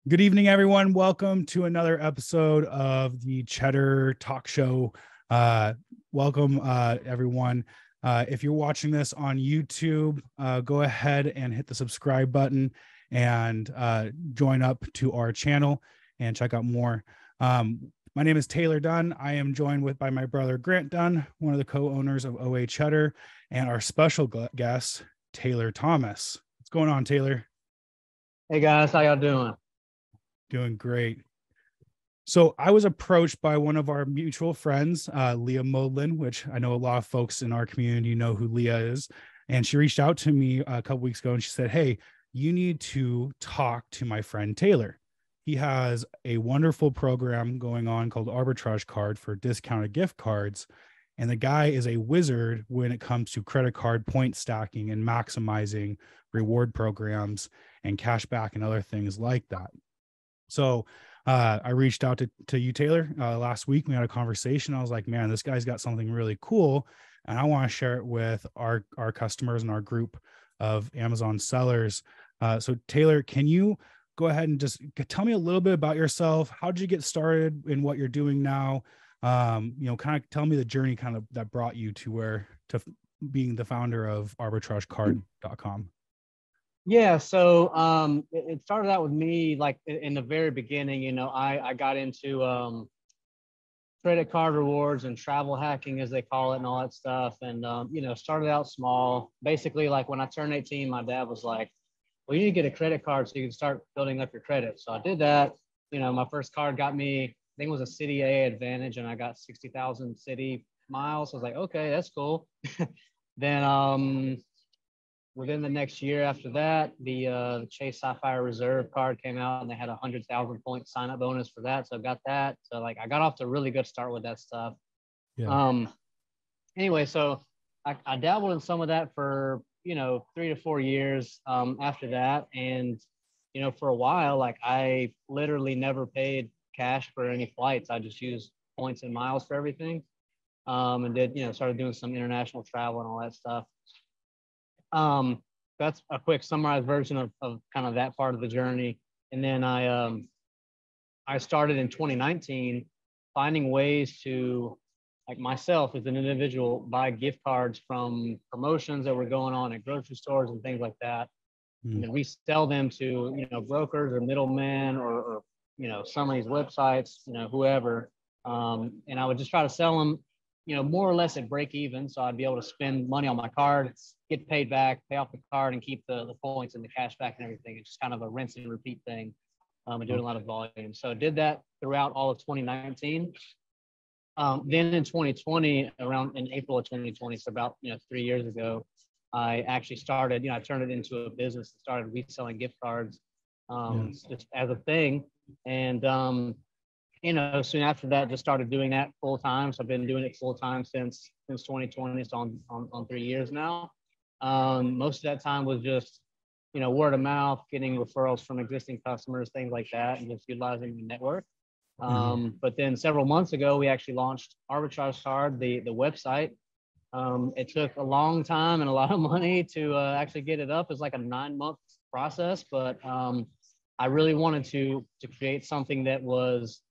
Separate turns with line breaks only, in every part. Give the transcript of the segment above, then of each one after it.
Good evening, everyone. Welcome to another episode of the Cheddar Talk Show. Welcome, everyone. If you're watching this on YouTube, go ahead and hit the subscribe button and join up to our channel and check out more. My name is Taylor Dunn. I am joined by my brother Grant Dunn, one of the co-owners of OA Cheddar, and our special guest, Taylor Thomas. What's going on, Taylor?
Hey guys, how y'all doing?
Doing great. So I was approached by one of our mutual friends, Leah Modlin, which I know a lot of folks in our community know who Leah is. And she reached out to me a couple weeks ago and she said, hey, you need to talk to my friend Taylor. He has a wonderful program going on called Arbitrage Card for discounted gift cards. And the guy is a wizard when it comes to credit card point stacking and maximizing reward programs and cash back and other things like that. So I reached out to you, Taylor, last week. We had a conversation. I was like, man, this guy's got something really cool. And I want to share it with our customers and our group of Amazon sellers. So Taylor, can you go ahead and just tell me a little bit about yourself? How did you get started in what you're doing now? Kind of tell me the journey that brought you to being the founder of arbitragecard.com.
Yeah, so it started out with me like in the very beginning. I got into credit card rewards and travel hacking, as they call it, and all that stuff. And started out small. Basically, like when I turned 18, my dad was like, well, you need to get a credit card so you can start building up your credit. So I did that. My first card got me, I think it was a City A Advantage, and I got 60,000 city miles. So I was like, okay, that's cool. Then within the next year after that, the Chase Sapphire Reserve card came out, and they had a 100,000 point sign up bonus for that. So I got that. So like I got off to a really good start with that stuff.
Yeah.
Anyway, so I dabbled in some of that for 3 to 4 years after that. And for a while, like I literally never paid cash for any flights. I just used points and miles for everything. And did started doing some international travel and all that stuff. That's a quick summarized version of kind of that part of the journey. And then I started in 2019 finding ways to, like myself as an individual, buy gift cards from promotions that were going on at grocery stores and things like that, and then resell them to brokers or middlemen or some of these websites, whoever. And I would just try to sell them more or less at break even. So I'd be able to spend money on my card, get paid back, pay off the card, and keep the points and the cash back and everything. It's just kind of a rinse and repeat thing. And doing a lot of volume. So I did that throughout all of 2019. Then in 2020, around in April of 2020, so about 3 years ago, I actually started, I turned it into a business and started reselling gift cards just as a thing. And soon after that, just started doing that full time. So I've been doing it full time since 2020. So on 3 years now. Most of that time was just, word of mouth, getting referrals from existing customers, things like that, and just utilizing the network. But then several months ago, we actually launched Arbitrage Card, the website. It took a long time and a lot of money to actually get it up. It's like a 9-month process, but I really wanted to create something that was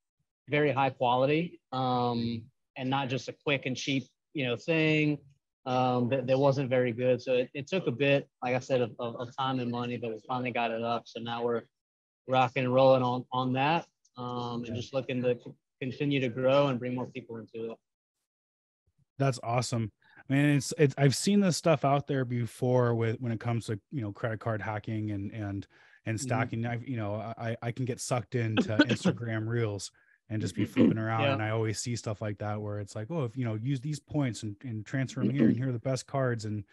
very high quality and not just a quick and cheap thing that wasn't very good. So it took a bit, like I said, of time and money, but we finally got it up. So now we're rocking and rolling on that and just looking to continue to grow and bring more people into it.
That's awesome. I mean, it's I've seen this stuff out there before when it comes to credit card hacking and stacking. I can get sucked into Instagram reels and just be flipping around. Yeah. And I always see stuff like that where it's like, oh, if use these points and transfer them here, and here are the best cards. And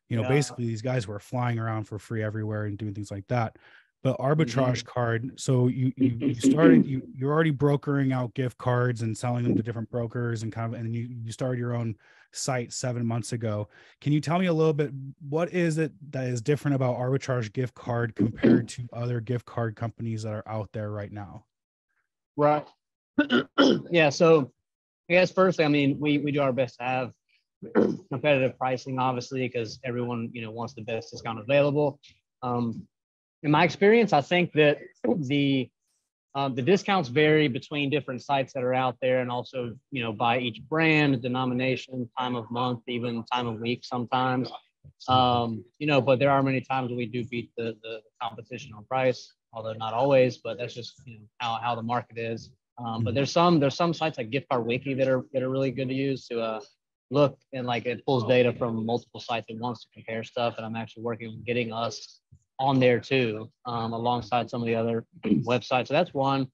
basically these guys were flying around for free everywhere and doing things like that. But Arbitrage Card, so you started, you're already brokering out gift cards and selling them to different brokers and and you started your own site 7 months ago. Can you tell me a little bit, what is it that is different about Arbitrage Gift Card compared to other gift card companies that are out there right now?
Right. Yeah. So I guess firstly, I mean, we do our best to have competitive pricing, obviously, because everyone, wants the best discount available. In my experience, I think that the The discounts vary between different sites that are out there, and also, by each brand, denomination, time of month, even time of week sometimes. But there are many times we do beat the competition on price, although not always, but that's just, how the market is. But there's some sites like Gift Card Wiki that are really good to use to look, and like it pulls data from multiple sites at once to compare stuff. And I'm actually working on getting us on there too, alongside some of the other websites. So that's one.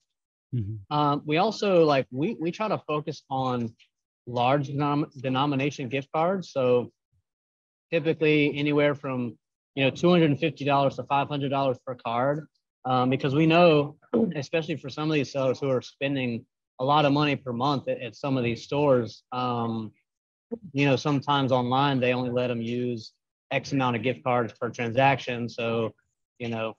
We also we try to focus on large denomination gift cards. So typically anywhere from $250 to $500 per card, because we know, especially for some of these sellers who are spending a lot of money per month at some of these stores, sometimes online they only let them use X amount of gift cards per transaction. So, a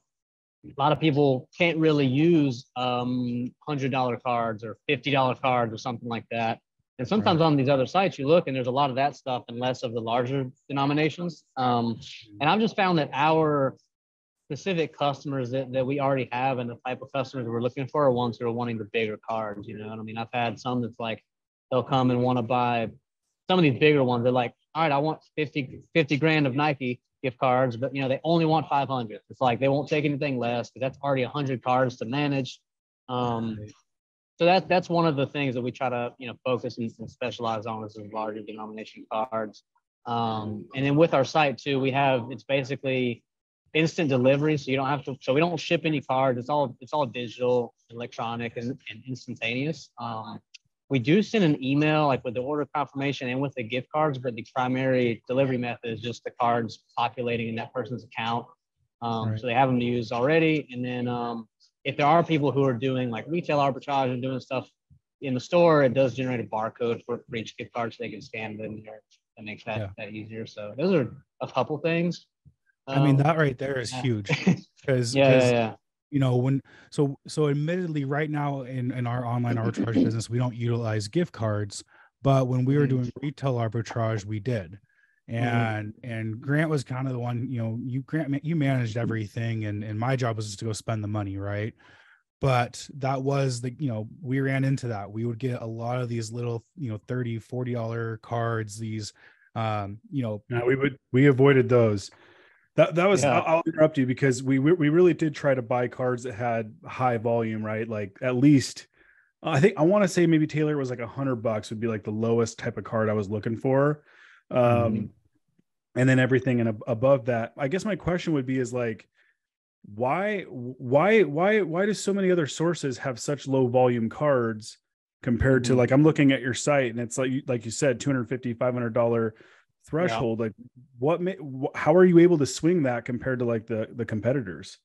lot of people can't really use $100 cards or $50 cards or something like that. And sometimes on these other sites, you look and there's a lot of that stuff and less of the larger denominations. And I've just found that our specific customers that we already have and the type of customers we're looking for are ones who are wanting the bigger cards. I mean, I've had some that's like, they'll come and want to buy some of these bigger ones. They're like, all right, I want 50 grand of Nike gift cards, but they only want 500. It's like they won't take anything less because that's already 100 cards to manage. So that's one of the things that we try to focus and specialize on, is larger denomination cards. And then with our site too, it's basically instant delivery, so you don't have to. So we don't ship any cards. It's all digital, electronic, and instantaneous. We do send an email like with the order confirmation and with the gift cards, but the primary delivery method is just the cards populating in that person's account. So they have them to use already. And then if there are people who are doing like retail arbitrage and doing stuff in the store, it does generate a barcode for each gift card so they can scan it in there. That makes that easier. So those are a couple things.
I mean, that right there is huge because so admittedly right now in our online arbitrage business, we don't utilize gift cards, but when we were doing retail arbitrage, we did. And Grant was kind of the one, you managed everything, and my job was just to go spend the money, right? But that was we ran into that. We would get a lot of these little $30, $40 cards, these
we avoided those. That was I'll interrupt you because we really did try to buy cards that had high volume, right? Like at least I want to say maybe Taylor was like $100 would be like the lowest type of card I was looking for. And then everything and above that. I guess my question would be is like, why do so many other sources have such low volume cards compared to like, I'm looking at your site and it's like you said, $250, $500 threshold. Like how are you able to swing that compared to like the competitors?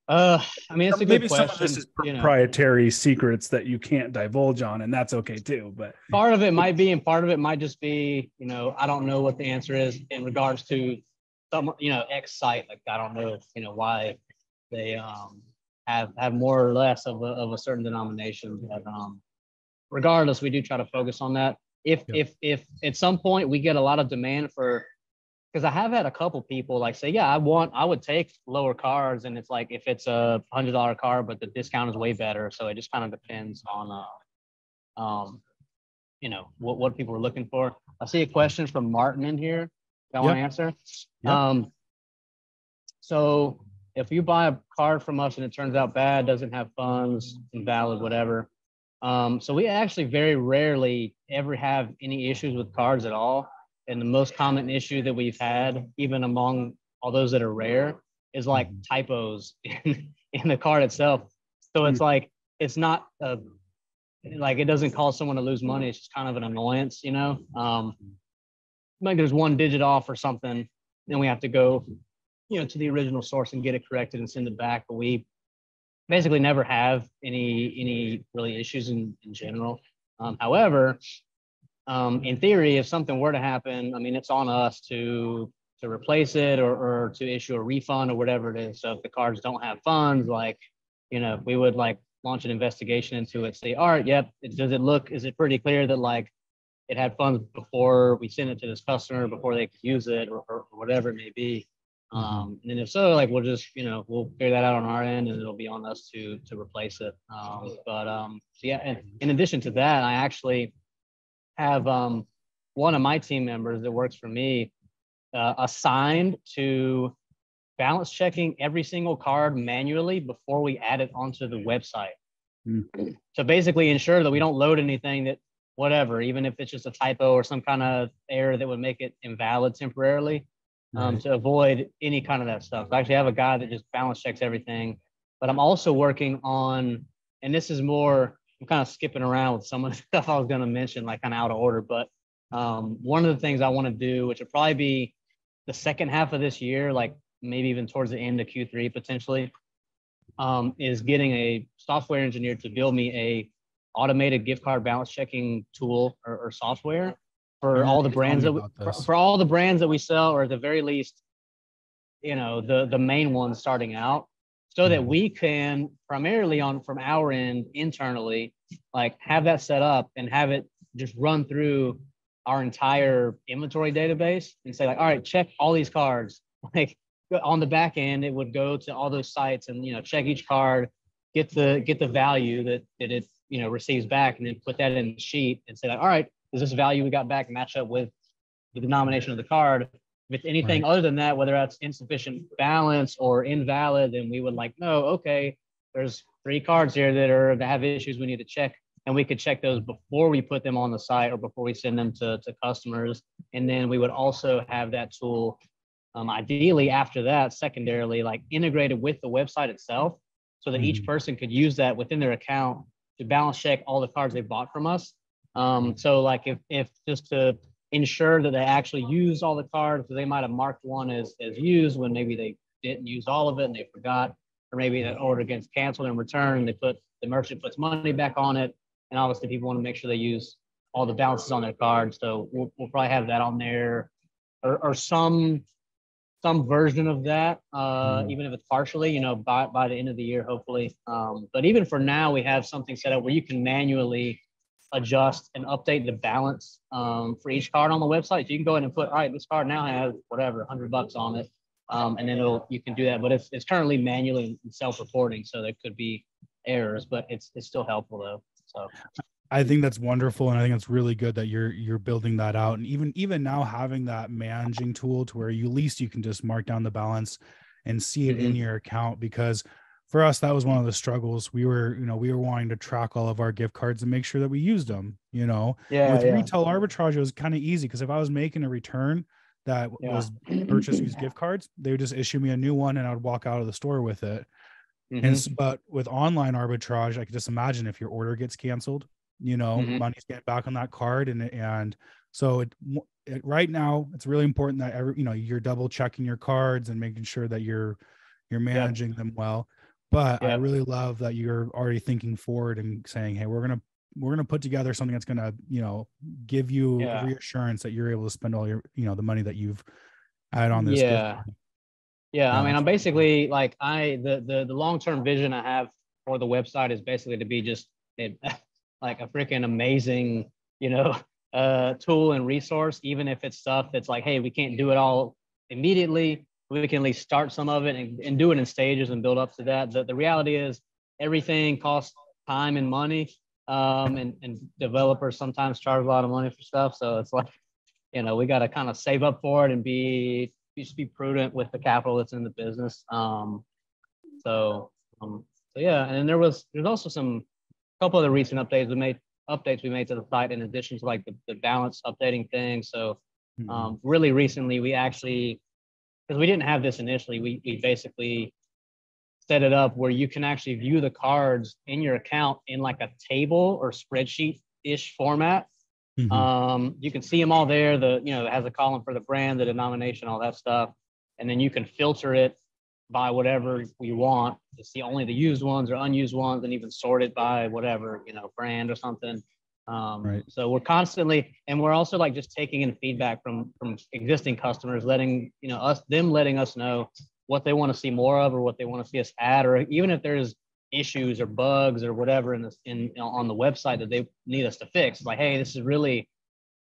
I mean, it's a good question.
Some of this is proprietary secrets that you can't divulge on, and that's okay too. But
part of it might be, and part of it might just be, I don't know what the answer is in regards to some, X site. Like, I don't know, why they have more or less of a certain denomination. But regardless, we do try to focus on that. If at some point we get a lot of demand for, because I have had a couple people like say, I would take lower cards, and it's like if it's a $100 card, but the discount is way better. So it just kind of depends on what people are looking for. I see a question from Martin in here. I want to answer. Yep. So if you buy a card from us and it turns out bad, doesn't have funds, invalid, whatever. So we actually very rarely ever have any issues with cards at all. And the most common issue that we've had, even among all those that are rare, is like typos in the card itself. So it's like, it's not like it doesn't cause someone to lose money. It's just kind of an annoyance, like there's one digit off or something, then we have to go, to the original source and get it corrected and send it back. But we basically never have any really issues in general. However, in theory, if something were to happen, I mean, it's on us to replace it or to issue a refund or whatever it is. So if the cards don't have funds, like, we would like launch an investigation into it, say, all right, yep, is it pretty clear that like it had funds before we sent it to this customer, before they could use it or whatever it may be. And then if so, like we'll just, we'll figure that out on our end, and it'll be on us to replace it. So yeah, and in addition to that, I actually have one of my team members that works for me assigned to balance checking every single card manually before we add it onto the website. To basically ensure that we don't load anything that whatever, even if it's just a typo or some kind of error that would make it invalid temporarily, to avoid any kind of that stuff. So I actually have a guy that just balance checks everything, but I'm also working on, and this is more, I'm kind of skipping around with some of the stuff I was going to mention, like kind of out of order, but one of the things I want to do, which will probably be the second half of this year, like maybe even towards the end of Q3 potentially, is getting a software engineer to build me a automated gift card balance checking tool or software for all the brands for all the brands that we sell, or at the very least, the main ones starting out, so that we can primarily from our end internally, like have that set up and have it just run through our entire inventory database and say like, all right, check all these cards. Like on the back end, it would go to all those sites and, check each card, get the value that it, receives back, and then put that in the sheet and say like, all right, does this value we got back match up with the denomination of the card? If it's anything other than that, whether that's insufficient balance or invalid, then we would like, no, okay, there's 3 cards here that have issues we need to check. And we could check those before we put them on the site or before we send them to customers. And then we would also have that tool, ideally after that, secondarily, like integrated with the website itself, so that each person could use that within their account to balance check all the cards they bought from us. So like if just to ensure that they actually use all the cards, because they might have marked one as used when maybe they didn't use all of it and they forgot, or maybe that order gets canceled and returned, the merchant puts money back on it. And obviously people want to make sure they use all the balances on their cards. So we'll probably have that on there, or some version of that, even if it's partially, by the end of the year, hopefully. But even for now, we have something set up where you can manually adjust and update the balance for each card on the website. So you can go ahead and put, all right, this card now has whatever, $100 on it. And then you can do that, but it's currently manually self-reporting. So there could be errors, but it's still helpful though. So
I think that's wonderful, and I think it's really good that you're building that out, and even now having that managing tool to where at least you can just mark down the balance and see it in your account. Because for us, that was one of the struggles. We were wanting to track all of our gift cards and make sure that we used them. With retail arbitrage, it was kind of easy, because if I was making a return that was purchase used gift cards, they would just issue me a new one and I would walk out of the store with it. But with online arbitrage, I could just imagine if your order gets canceled, money's getting back on that card. And so right now it's really important that you're double checking your cards and making sure that you're managing them well. But I really love that you're already thinking forward and saying, hey, we're going to put together something that's going to, give you reassurance that you're able to spend all your, the money that you've had on this gift card.
I mean, I'm basically like the long-term vision I have for the website is basically to be just like a freaking amazing, tool and resource, even if it's stuff that's like, hey, we can't do it all immediately. We can at least start some of it and do it in stages and build up to that. The reality is everything costs time and money, and developers sometimes charge a lot of money for stuff. So it's like, we got to kind of save up for it and be prudent with the capital that's in the business. So yeah, and there's also a couple of the recent updates we made to the site, in addition to like the balance updating thing. So really recently, we actually, because we didn't have this initially, we basically set it up where you can actually view the cards in your account in like a table or spreadsheet-ish format. You can see them all there. It has a column for the brand, the denomination, all that stuff. And then you can filter it by whatever you want to see only the used ones or unused ones, and even sort it by whatever, brand or something. So we're constantly, and we're also like just taking in feedback from existing customers, letting us know what they want to see more of, or what they want to see us add, or even if there's issues or bugs or whatever on the website that they need us to fix. Like, hey, this is really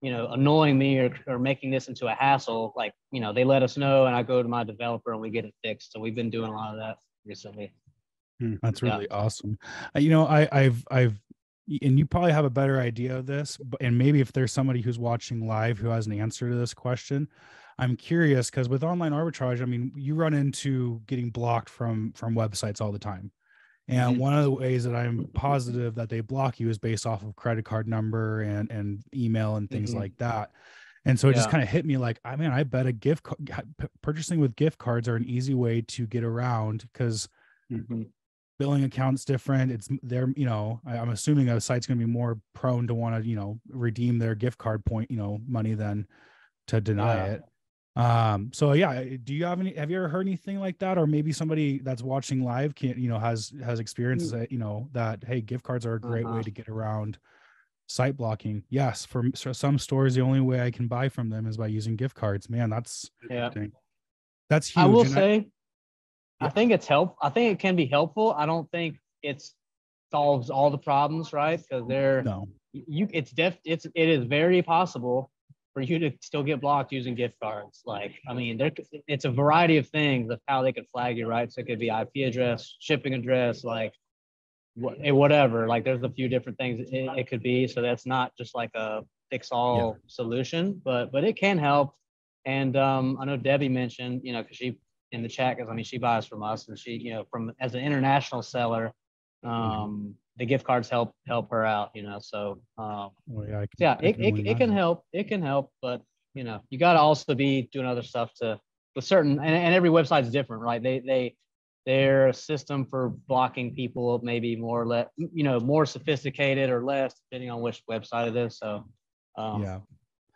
annoying me or making this into a hassle, like, they let us know and I go to my developer and we get it fixed. So we've been doing a lot of that recently.
That's really awesome. I've and you probably have a better idea of this, and maybe if there's somebody who's watching live who has an answer to this question, I'm curious, because with online arbitrage, I mean, you run into getting blocked from websites all the time. And one of the ways that I'm positive that they block you is based off of credit card number and email and things like that. And so it just kind of hit me like, I bet purchasing with gift cards are an easy way to get around, because billing account's different. It's there, I'm assuming a site's going to be more prone to want to, redeem their gift card point, money than to deny it. So yeah, have you ever heard anything like that? Or maybe somebody that's watching live has experiences that, that, hey, gift cards are a great way to get around site blocking. Yes. For some stores, the only way I can buy from them is by using gift cards. Man, that's huge.
I will say, I think it's I think it can be helpful. I don't think it solves all the problems, right? Because it is very possible for you to still get blocked using gift cards. Like, I mean, it's a variety of things of how they could flag you, right? So it could be IP address, shipping address, like whatever. Like, there's a few different things it could be. So that's not just like a fix-all solution, but it can help. And I know Debbie mentioned, because she in the chat, because she buys from us, and she, as an international seller, the gift cards help her out, so it can help. It can help, but you got to also be doing other stuff with certain, and every website is different, right? Their system for blocking people may be more or less, more sophisticated or less, depending on which website it is. So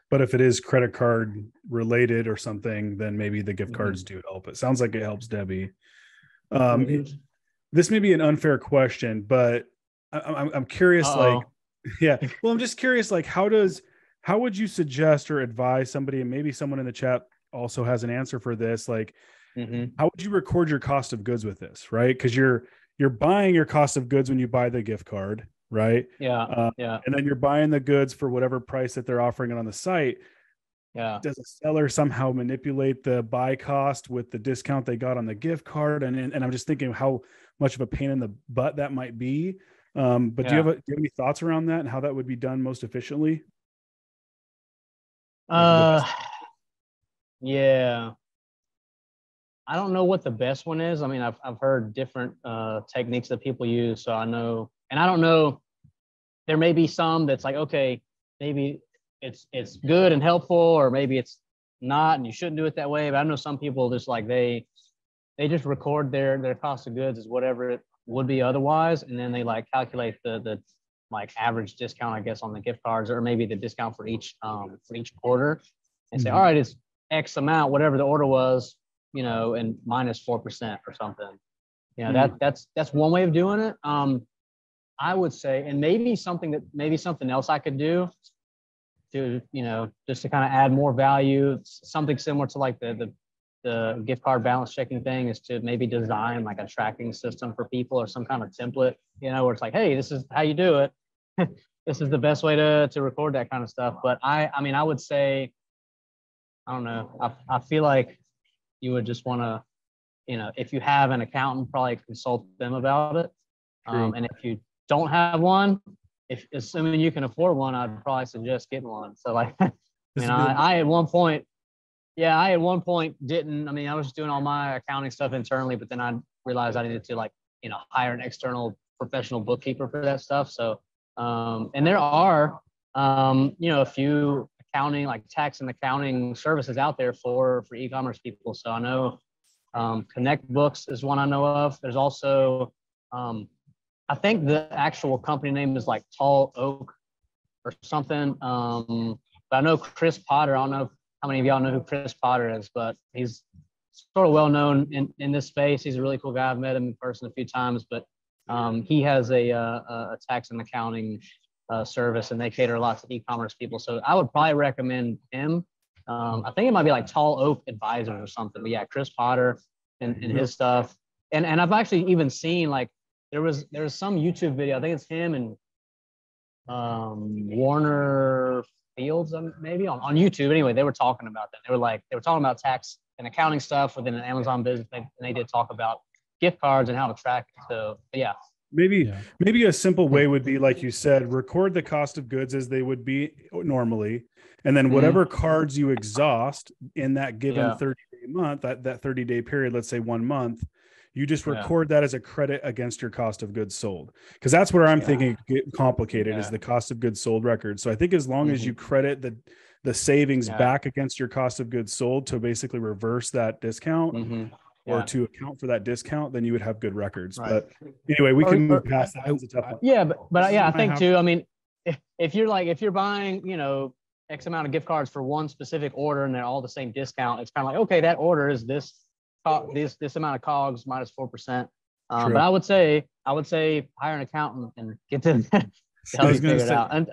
but if it is credit card related or something, then maybe the gift cards do help. It sounds like it helps Debbie. This may be an unfair question, but I'm curious. Well, I'm just curious, like, how would you suggest or advise somebody, and maybe someone in the chat also has an answer for this, like, how would you record your cost of goods with this, right? Because you're buying your cost of goods when you buy the gift card, right? And then you're buying the goods for whatever price that they're offering it on the site. Does a seller somehow manipulate the buy cost with the discount they got on the gift card? And I'm just thinking how much of a pain in the butt that might be. But do you have any thoughts around that and how that would be done most efficiently?
I don't know what the best one is. I mean, I've heard different techniques that people use. So I know, and I don't know, there may be some that's like, okay, maybe it's good and helpful, or maybe it's not, and you shouldn't do it that way. But I know some people just like, they just record their cost of goods as whatever it would be otherwise. And then they like calculate the like average discount, I guess, on the gift cards, or maybe the discount for each order, and say, all right, it's X amount, whatever the order was, and minus 4% or something. That's one way of doing it. I would say, and maybe something else I could do to, just to kind of add more value, something similar to like the gift card balance checking thing, is to maybe design like a tracking system for people, or some kind of template, where it's like, hey, this is how you do it. This is the best way to record that kind of stuff. But I would say, I don't know. I feel like you would just want to, if you have an accountant, probably consult them about it. And if you don't have one, assuming you can afford one, I'd probably suggest getting one. So like, I at one point didn't. I was just doing all my accounting stuff internally, but then I realized I needed to hire an external professional bookkeeper for that stuff. So, and there are, a few accounting, like tax and accounting services out there for e-commerce people. So I know Connect Books is one I know of. There's also, I think the actual company name is like Tall Oak or something. But I know Chris Potter. I don't know how many of y'all know who Chris Potter is, but he's sort of well known in this space. He's a really cool guy. I've met him in person a few times, but he has a tax and accounting service, and they cater a lot to e-commerce people. So I would probably recommend him. I think it might be like Tall Oak Advisors or something. But yeah, Chris Potter and his stuff. And I've actually even seen like there was some YouTube video. I think it's him and Warner Fields, maybe on YouTube. Anyway, they were talking about that. They were talking about tax and accounting stuff within an Amazon business. And they did talk about gift cards and how to track it. So yeah.
Maybe a simple way would be, like you said, record the cost of goods as they would be normally. And then whatever cards you exhaust in that given 30-day month, that 30-day period, let's say 1 month, you just record that as a credit against your cost of goods sold. Because that's where I'm thinking get complicated is the cost of goods sold record. So I think as long as you credit the savings back against your cost of goods sold to basically reverse that discount, or to account for that discount, then you would have good records. Right. But anyway, we can move past that. It's a tough one.
Yeah, but I think too, I mean, if you're buying, X amount of gift cards for one specific order and they're all the same discount, it's kind of like, okay, that order is this amount of COGS minus 4%. But I would say hire an accountant and get to help you figure it out. And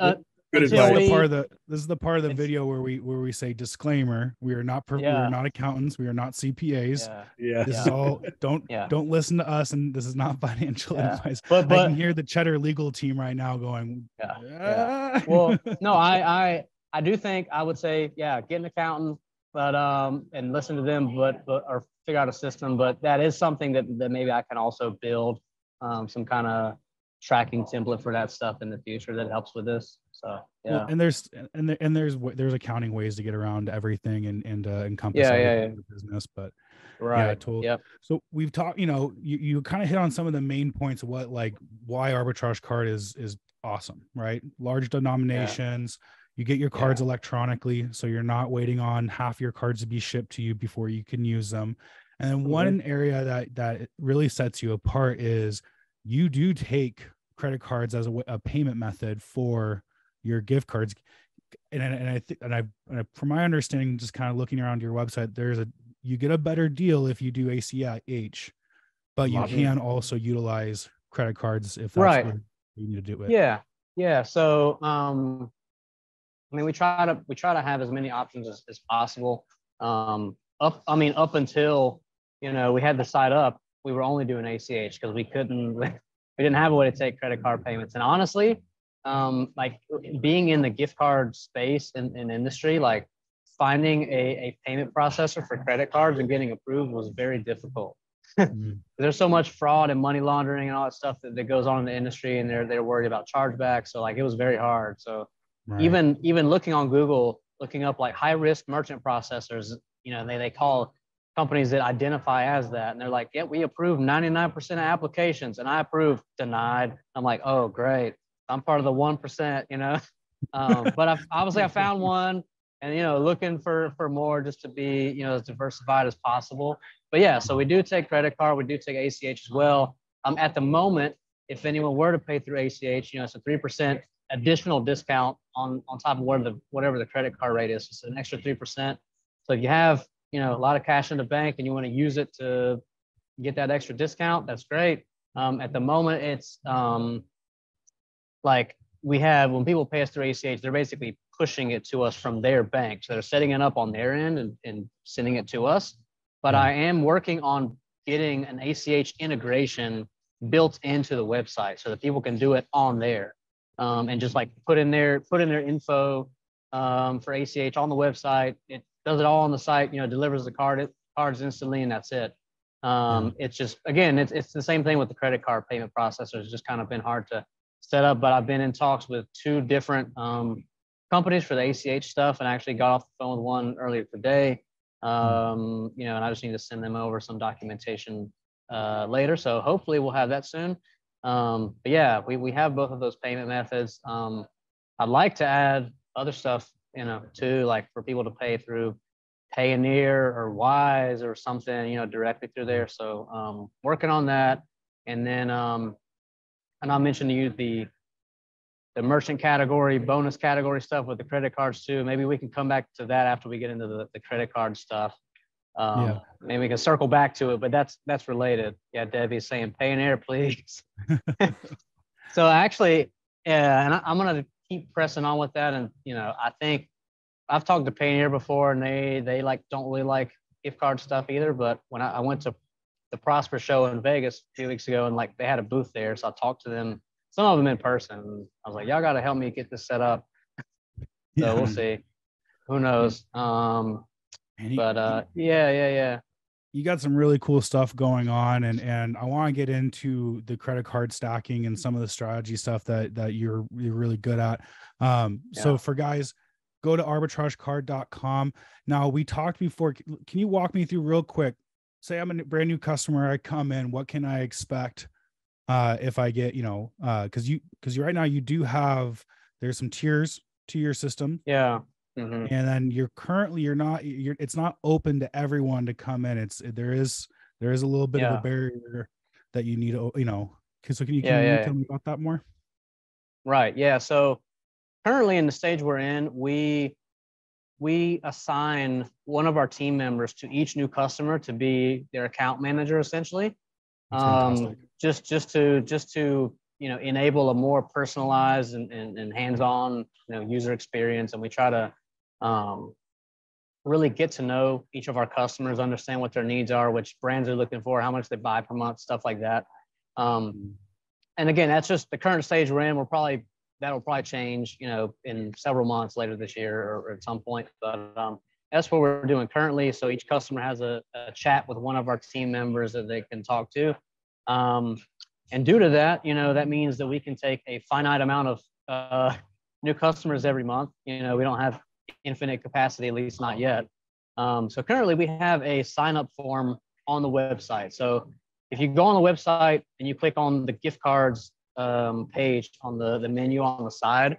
this is the part of the video where we say disclaimer: we are not we are not accountants, we are not CPAs. This is all don't listen to us, and this is not financial advice. But I can hear the Cheddar legal team right now going.
Well, no, I do think I would say get an accountant, but and listen to them, but or figure out a system. But that is something that maybe I can also build some kind of tracking template for that stuff in the future that helps with this. So
well, and there's accounting ways to get around everything and encompass the business, but totally. So we've talked, you kind of hit on some of the main points of why arbitrage card is awesome, right? Large denominations, you get your cards electronically, so you're not waiting on half your cards to be shipped to you before you can use them. And then one area that really sets you apart is you do take credit cards as a payment method for your gift cards. And from my understanding, just kind of looking around your website, you get a better deal if you do ACH, but you can also utilize credit cards if that's what you need to do it.
Yeah. So, I mean, we try to have as many options as possible. Up until, we had the site up, we were only doing ACH because we didn't have a way to take credit card payments. And honestly, like being in the gift card space in industry, like finding a payment processor for credit cards and getting approved was very difficult. There's so much fraud and money laundering and all that stuff that goes on in the industry, and they're worried about chargebacks. So like it was very hard. So even looking on Google, looking up like high risk merchant processors, they call companies that identify as that, and they're like, yeah, we approve 99% of applications, and I approve denied. I'm like, oh great, I'm part of the 1%, but I found one, and looking for more just to be as diversified as possible. But so we do take credit card, we do take ACH as well. At the moment, if anyone were to pay through ACH, it's a 3% additional discount on top of whatever the credit card rate is. It's an extra 3%. So if you have a lot of cash in the bank and you want to use it to get that extra discount, that's great. At the moment, it's like when people pay us through ACH, they're basically pushing it to us from their bank. So they're setting it up on their end and sending it to us. But I am working on getting an ACH integration built into the website so that people can do it on there, and just like put in their info for ACH on the website. It does it all on the site, delivers the cards instantly, and that's it. It's just, again, it's the same thing with the credit card payment processor. It's just kind of been hard to set up, but I've been in talks with 2 different companies for the ACH stuff, and I actually got off the phone with one earlier today. And I just need to send them over some documentation later. So hopefully we'll have that soon. But we have both of those payment methods. I'd like to add other stuff, too, like for people to pay through Payoneer or Wise or something, directly through there. So working on that. And then, and I'll mention to you the merchant category, bonus category stuff with the credit cards too. Maybe we can come back to that after we get into the credit card stuff. Maybe we can circle back to it, but that's related. Yeah, Debbie's saying Payoneer, please. So actually, and I'm gonna keep pressing on with that. And I think I've talked to Payoneer before, and they don't really like gift card stuff either. But when I went to the Prosper show in Vegas a few weeks ago, and they had a booth there, so I talked to them, some of them in person. I was like, y'all got to help me get this set up. So we'll see. Who knows? Yeah.
You got some really cool stuff going on, and I want to get into the credit card stacking and some of the strategy stuff that you're really good at. So for guys, go to arbitragecard.com. Now, we talked before. Can you walk me through real quick? Say I'm a brand new customer, I come in, what can I expect if I get, because you right now you do have, there's some tiers to your system.
Yeah.
And then it's not open to everyone to come in. There is a little bit of a barrier that you need to, so can you tell me about that more?
Right. Yeah. So currently in the stage we're in, we assign one of our team members to each new customer to be their account manager, essentially. Just to enable a more personalized and hands-on user experience. And we try to really get to know each of our customers, understand what their needs are, which brands are looking for, how much they buy per month, stuff like that. And again, that's just the current stage we're in. That'll probably change, in several months later this year or at some point. But that's what we're doing currently. So each customer has a chat with one of our team members that they can talk to. And due to that, that means that we can take a finite amount of new customers every month. We don't have infinite capacity, at least not yet. So currently we have a sign up form on the website. So if you go on the website and you click on the gift cards page on the menu on the side,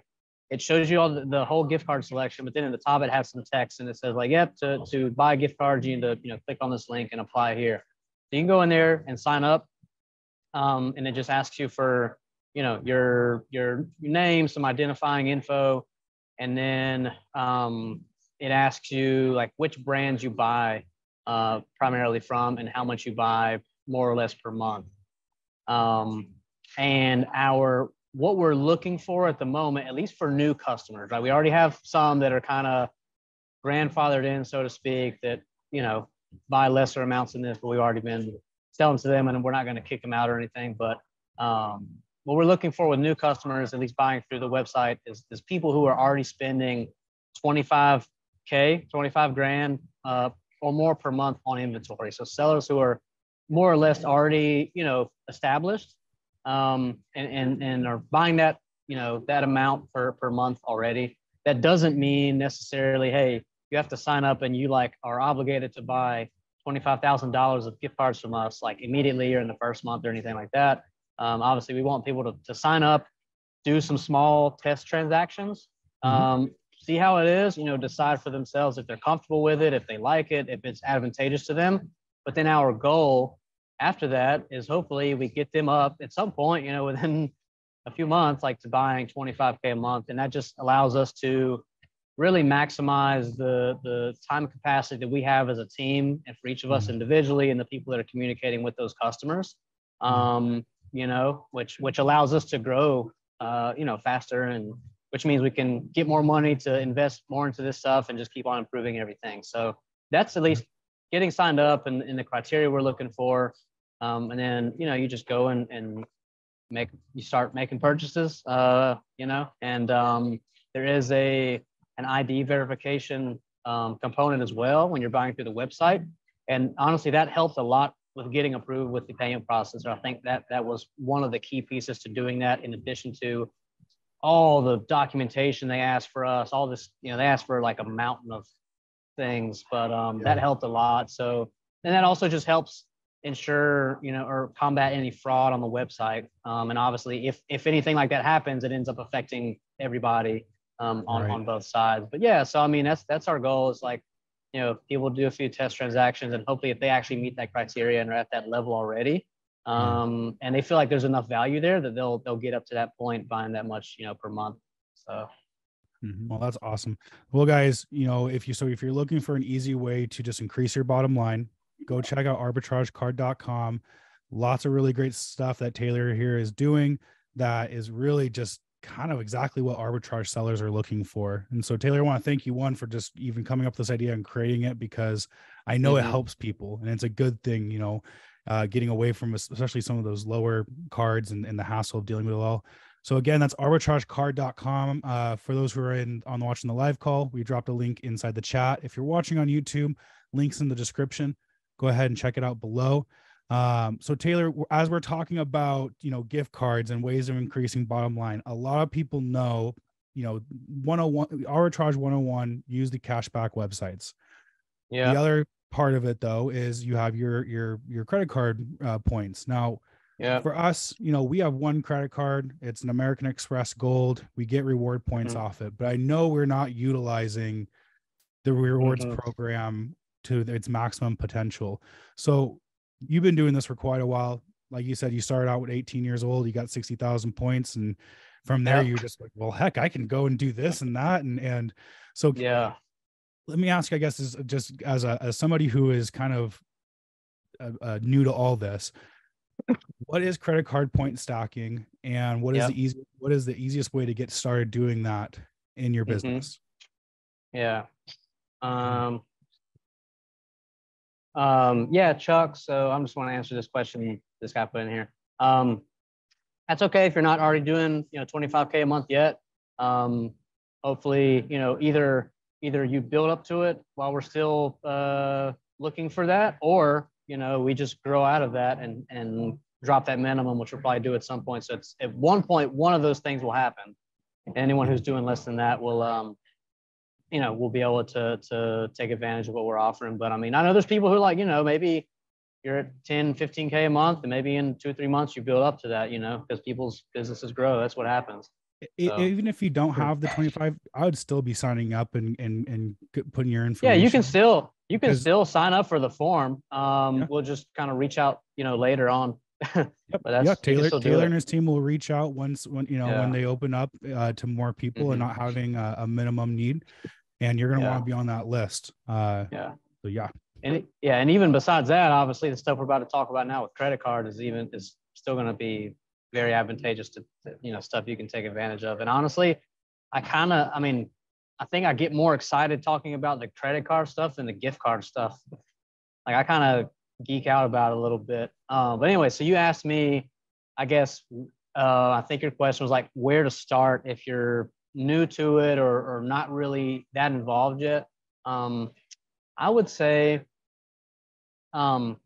it shows you all the whole gift card selection, but then at the top it has some text and it says like, yep, to buy gift cards, you need to click on this link and apply here. So you can go in there and sign up. And it just asks you for, your name, some identifying info. And then it asks you like which brands you buy primarily from and how much you buy more or less per month. And what we're looking for at the moment, at least for new customers, right? We already have some that are kind of grandfathered in, so to speak, that, buy lesser amounts than this, but we've already been selling to them and we're not going to kick them out or anything. But what we're looking for with new customers, at least buying through the website, is people who are already spending 25 grand or more per month on inventory. So sellers who are more or less already, established and are buying that, that amount per month already. That doesn't mean necessarily, hey, you have to sign up and you are obligated to buy $25,000 of gift cards from us like immediately or in the first month or anything like that. Obviously, we want people to sign up, do some small test transactions, see how it is, decide for themselves if they're comfortable with it, if they like it, if it's advantageous to them. But then our goal after that is hopefully we get them up at some point, within a few months, like to buying $25K a month. And that just allows us to really maximize the time capacity that we have as a team and for each of us individually and the people that are communicating with those customers, which allows us to grow, faster, and which means we can get more money to invest more into this stuff and just keep on improving everything. So that's at least getting signed up and the criteria we're looking for. And then, you just go and start making purchases, and there is an ID verification component as well when you're buying through the website. And honestly, that helped a lot with getting approved with the payment processor. I think that was one of the key pieces to doing that, in addition to all the documentation they asked for us, all this, they asked for like a mountain of things, but that helped a lot. So, and that also just helps ensure, or combat any fraud on the website. And obviously if anything like that happens, it ends up affecting everybody on both sides. But yeah, so I mean, that's our goal, is like, people do a few test transactions, and hopefully if they actually meet that criteria and are at that level already, and they feel like there's enough value there, that they'll get up to that point buying that much, per month. So.
Well, that's awesome. Well, guys, if you're looking for an easy way to just increase your bottom line, go check out arbitragecard.com. Lots of really great stuff that Taylor here is doing that is really just kind of exactly what arbitrage sellers are looking for. And so, Taylor, I want to thank you, one, for just even coming up with this idea and creating it, because I know it helps people, and it's a good thing, getting away from especially some of those lower cards and the hassle of dealing with it all. So again, that's arbitragecard.com. For those who are watching the live call, we dropped a link inside the chat. If you're watching on YouTube, links in the description. Go ahead and check it out below. So Taylor, as we're talking about, gift cards and ways of increasing bottom line, a lot of people know, 101 arbitrage 101, use the cashback websites.
Yeah.
The other part of it though is you have your credit card points. Now,
yeah,
for us, we have one credit card. It's an American Express Gold. We get reward points off it, but I know we're not utilizing the rewards program to its maximum potential. So you've been doing this for quite a while. Like you said, you started out with 18 years old, you got 60,000 points. And from there, you're just like, well, heck, I can go and do this and that. And so,
yeah,
let me ask you, I guess, is just as somebody who is kind of new to all this, what is credit card point stacking, and what is the easiest way to get started doing that in your business?
Yeah. Yeah, Chuck. So I'm just want to answer this question this guy put in here. That's okay if you're not already doing, 25K a month yet. Hopefully, either you build up to it while we're still looking for that, or we just grow out of that and drop that minimum, which we'll probably do at some point. So it's at one point, one of those things will happen. Anyone who's doing less than that will, we'll be able to take advantage of what we're offering. But I mean, I know there's people who maybe you're at 10, 15K a month, and maybe in 2 or 3 months you build up to that, because people's businesses grow. That's what happens. So,
even if you don't have the 25, I would still be signing up and putting your information.
Yeah, you can still sign up for the form. We'll just kind of reach out, later on. But
Taylor and his team will reach out when they open up to more people and not having a minimum need, and you're going to want to be on that list. So
and even besides that, obviously the stuff we're about to talk about now with credit card is still going to be very advantageous to stuff you can take advantage of. And honestly, I think I get more excited talking about the credit card stuff than the gift card stuff. Like I kind of geek out about it a little bit. But anyway, so you asked me, I guess, I think your question was like where to start if you're new to it or not really that involved yet. I would say, so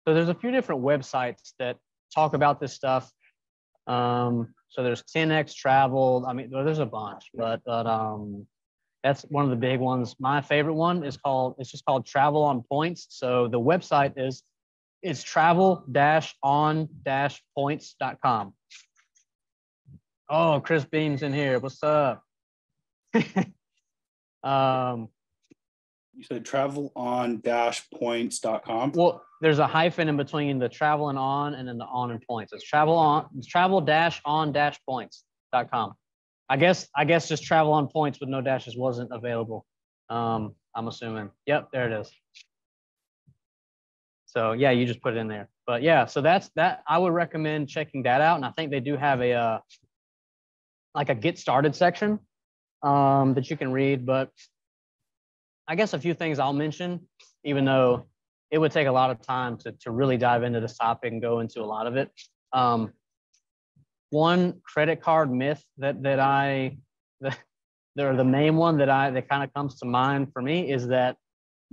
there's a few different websites that talk about this stuff. So there's 10X Travel. I mean, there's a bunch, but that's one of the big ones. My favorite one is just called Travel on Points. So the website is travel-on-points.com. Oh, Chris Beam's in here. What's up?
You said travel-on-points.com.
Well, there's a hyphen in between the travel and on and then the on and points. It's travel-on-points.com. I guess just travel on points with no dashes wasn't available. I'm assuming. Yep, there it is. So yeah, you just put it in there. But yeah, so that's that. I would recommend checking that out. And I think they do have a get started section that you can read. But I guess a few things I'll mention, even though it would take a lot of time to really dive into this topic and go into a lot of it. One credit card myth the main one that kind of comes to mind for me is that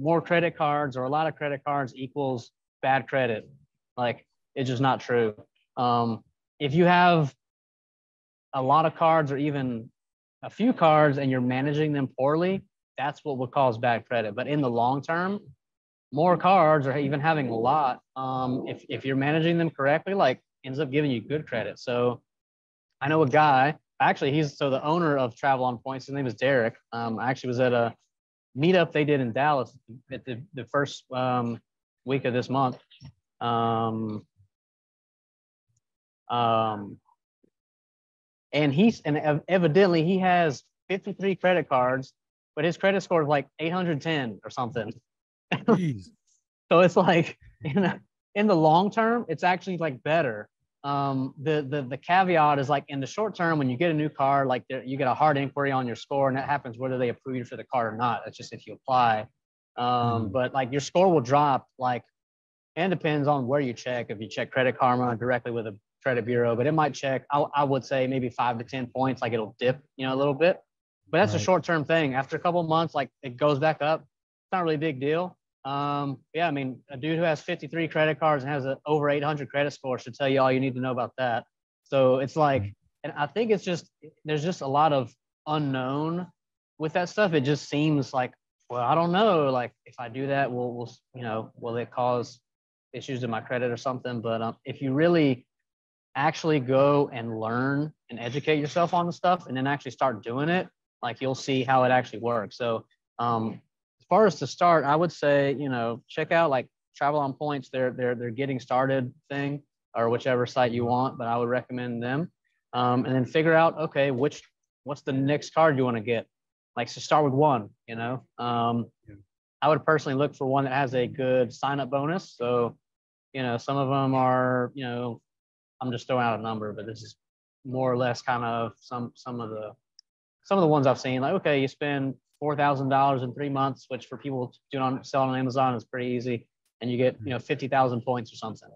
more credit cards or a lot of credit cards equals bad credit. Like, it's just not true. If you have a lot of cards or even a few cards and you're managing them poorly, that's what would cause bad credit. But in the long term, more cards or even having a lot, if you're managing them correctly, like, ends up giving you good credit. So I know a guy, actually, the owner of Travel on Points, his name is Derek. I actually was at a meetup they did in Dallas at the first week of this month. And evidently he has 53 credit cards, but his credit score is like 810 or something. So it's like, in the long term, it's actually like better. The caveat is like in the short term, when you get a new car, like you get a hard inquiry on your score, and that happens whether they approve you for the card or not. That's just if you apply. But like your score will drop, and it depends on where you check. If you check Credit Karma directly with a credit bureau, but it might check, I would say maybe 5 to 10 points, like it'll dip, you know, a little bit, but that's a short-term thing. After a couple of months, like it goes back up. It's not really a big deal. Yeah, I mean, a dude who has 53 credit cards and has an over 800 credit score should tell you all you need to know about that. So it's like, and I think it's just, there's just a lot of unknown with that stuff. It just seems like, well, I don't know, like if I do that, will you know, will it cause issues in my credit or something? But if you really actually go and learn and educate yourself on the stuff and then actually start doing it, like you'll see how it actually works. So as far as to start, I would say, you know, check out like Travel on Points, their getting started thing, or whichever site you want, but I would recommend them. And then figure out, okay, what's the next card you want to get? Like, so start with one, you know. I would personally look for one that has a good sign-up bonus. So, you know, some of them are, you know, I'm just throwing out a number, but this is more or less kind of some of the ones I've seen. Like, okay, you spend $4,000 in 3 months, which for people selling on Amazon is pretty easy, and you get, you know, 50,000 points or something.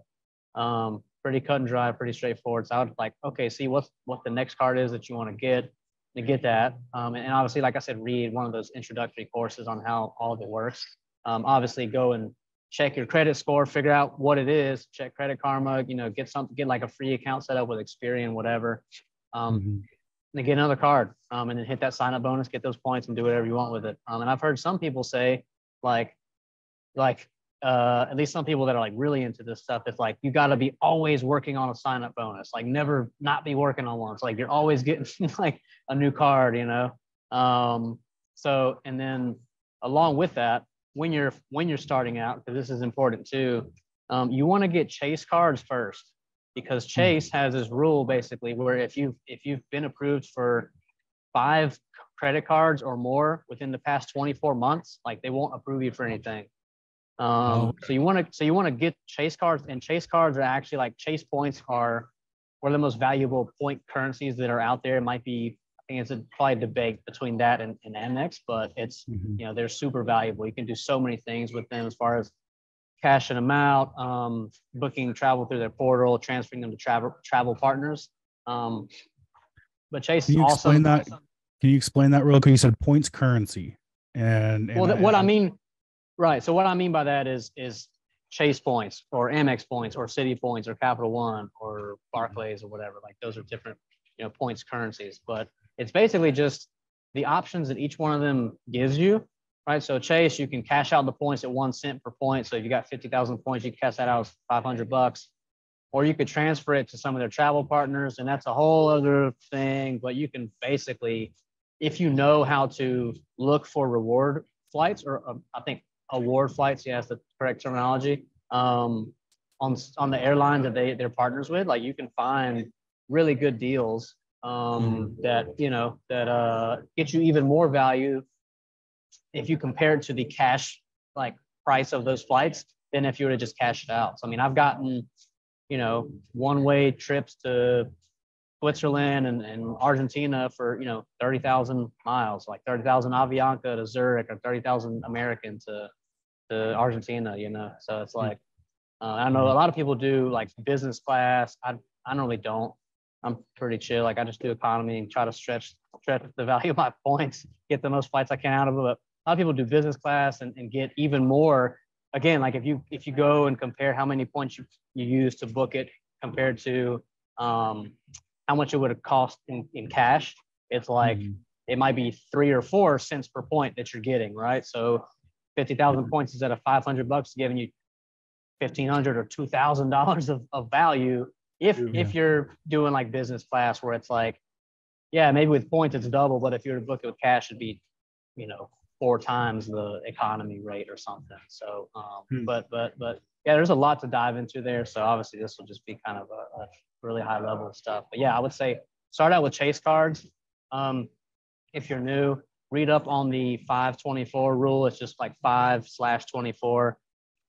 Pretty cut and dry, pretty straightforward. So I would like, okay, see what the next card is that you want to get that. And obviously, like I said, read one of those introductory courses on how all of it works. Obviously, go and check your credit score, figure out what it is, check Credit Karma, you know, get like a free account set up with Experian, whatever. And then get another card, and then hit that sign up bonus, get those points, and do whatever you want with it. And I've heard some people say, like at least some people that are like really into this stuff, it's like you got to be always working on a sign up bonus, like never not be working on one. It's like you're always getting like a new card, you know. So, and then along with that, when you're starting out, because this is important too, you want to get Chase cards first, because Chase has this rule basically where if you've been approved for 5 credit cards or more within the past 24 months, like they won't approve you for anything. So you want to get Chase cards, and Chase cards are actually like Chase points are one of the most valuable point currencies that are out there. It might be, I think it's probably a debate between that and Amex, but it's, you know, they're super valuable. You can do so many things with them as far as cashing them out, booking travel through their portal, transferring them to travel partners. But Chase
Can you
also
explain that? Can you explain that real quick? You said points currency, and
well, what I mean, right? So what I mean by that is Chase points or Amex points or Citi points or Capital One or Barclays or whatever. Like those are different, you know, points currencies, but it's basically just the options that each one of them gives you, right? So Chase, you can cash out the points at 1 cent per point. So if you got 50,000 points, you can cash that out as $500, or you could transfer it to some of their travel partners, and that's a whole other thing. But you can basically, if you know how to look for reward flights, or I think award flights, yeah, that's the correct terminology, on the airlines that they're partners with, like you can find really good deals that, you know, that get you even more value if you compare it to the cash like price of those flights than if you were to just cash it out. So I mean, I've gotten, you know, one-way trips to Switzerland and Argentina for, you know, 30,000 miles, like 30,000 Avianca to Zurich or 30,000 American to Argentina, you know. So it's like, I know a lot of people do like business class. I normally don't. I'm pretty chill. Like I just do economy and try to stretch the value of my points, get the most flights I can out of it. But a lot of people do business class and get even more. Again, like if you go and compare how many points you use to book it compared to how much it would have cost in cash, it's like it might be 3 or 4 cents per point that you're getting, right? So 50,000 points instead of $500 giving you $1,500 or $2,000 of value if you're doing like business class, where it's like, yeah, maybe with points it's double, but if you were to book it with cash, it'd be, you know, 4 times the economy rate or something. So, but yeah, there's a lot to dive into there. So obviously this will just be kind of a really high level stuff. But yeah, I would say start out with Chase cards. If you're new, read up on the 524 rule. It's just like 5/24.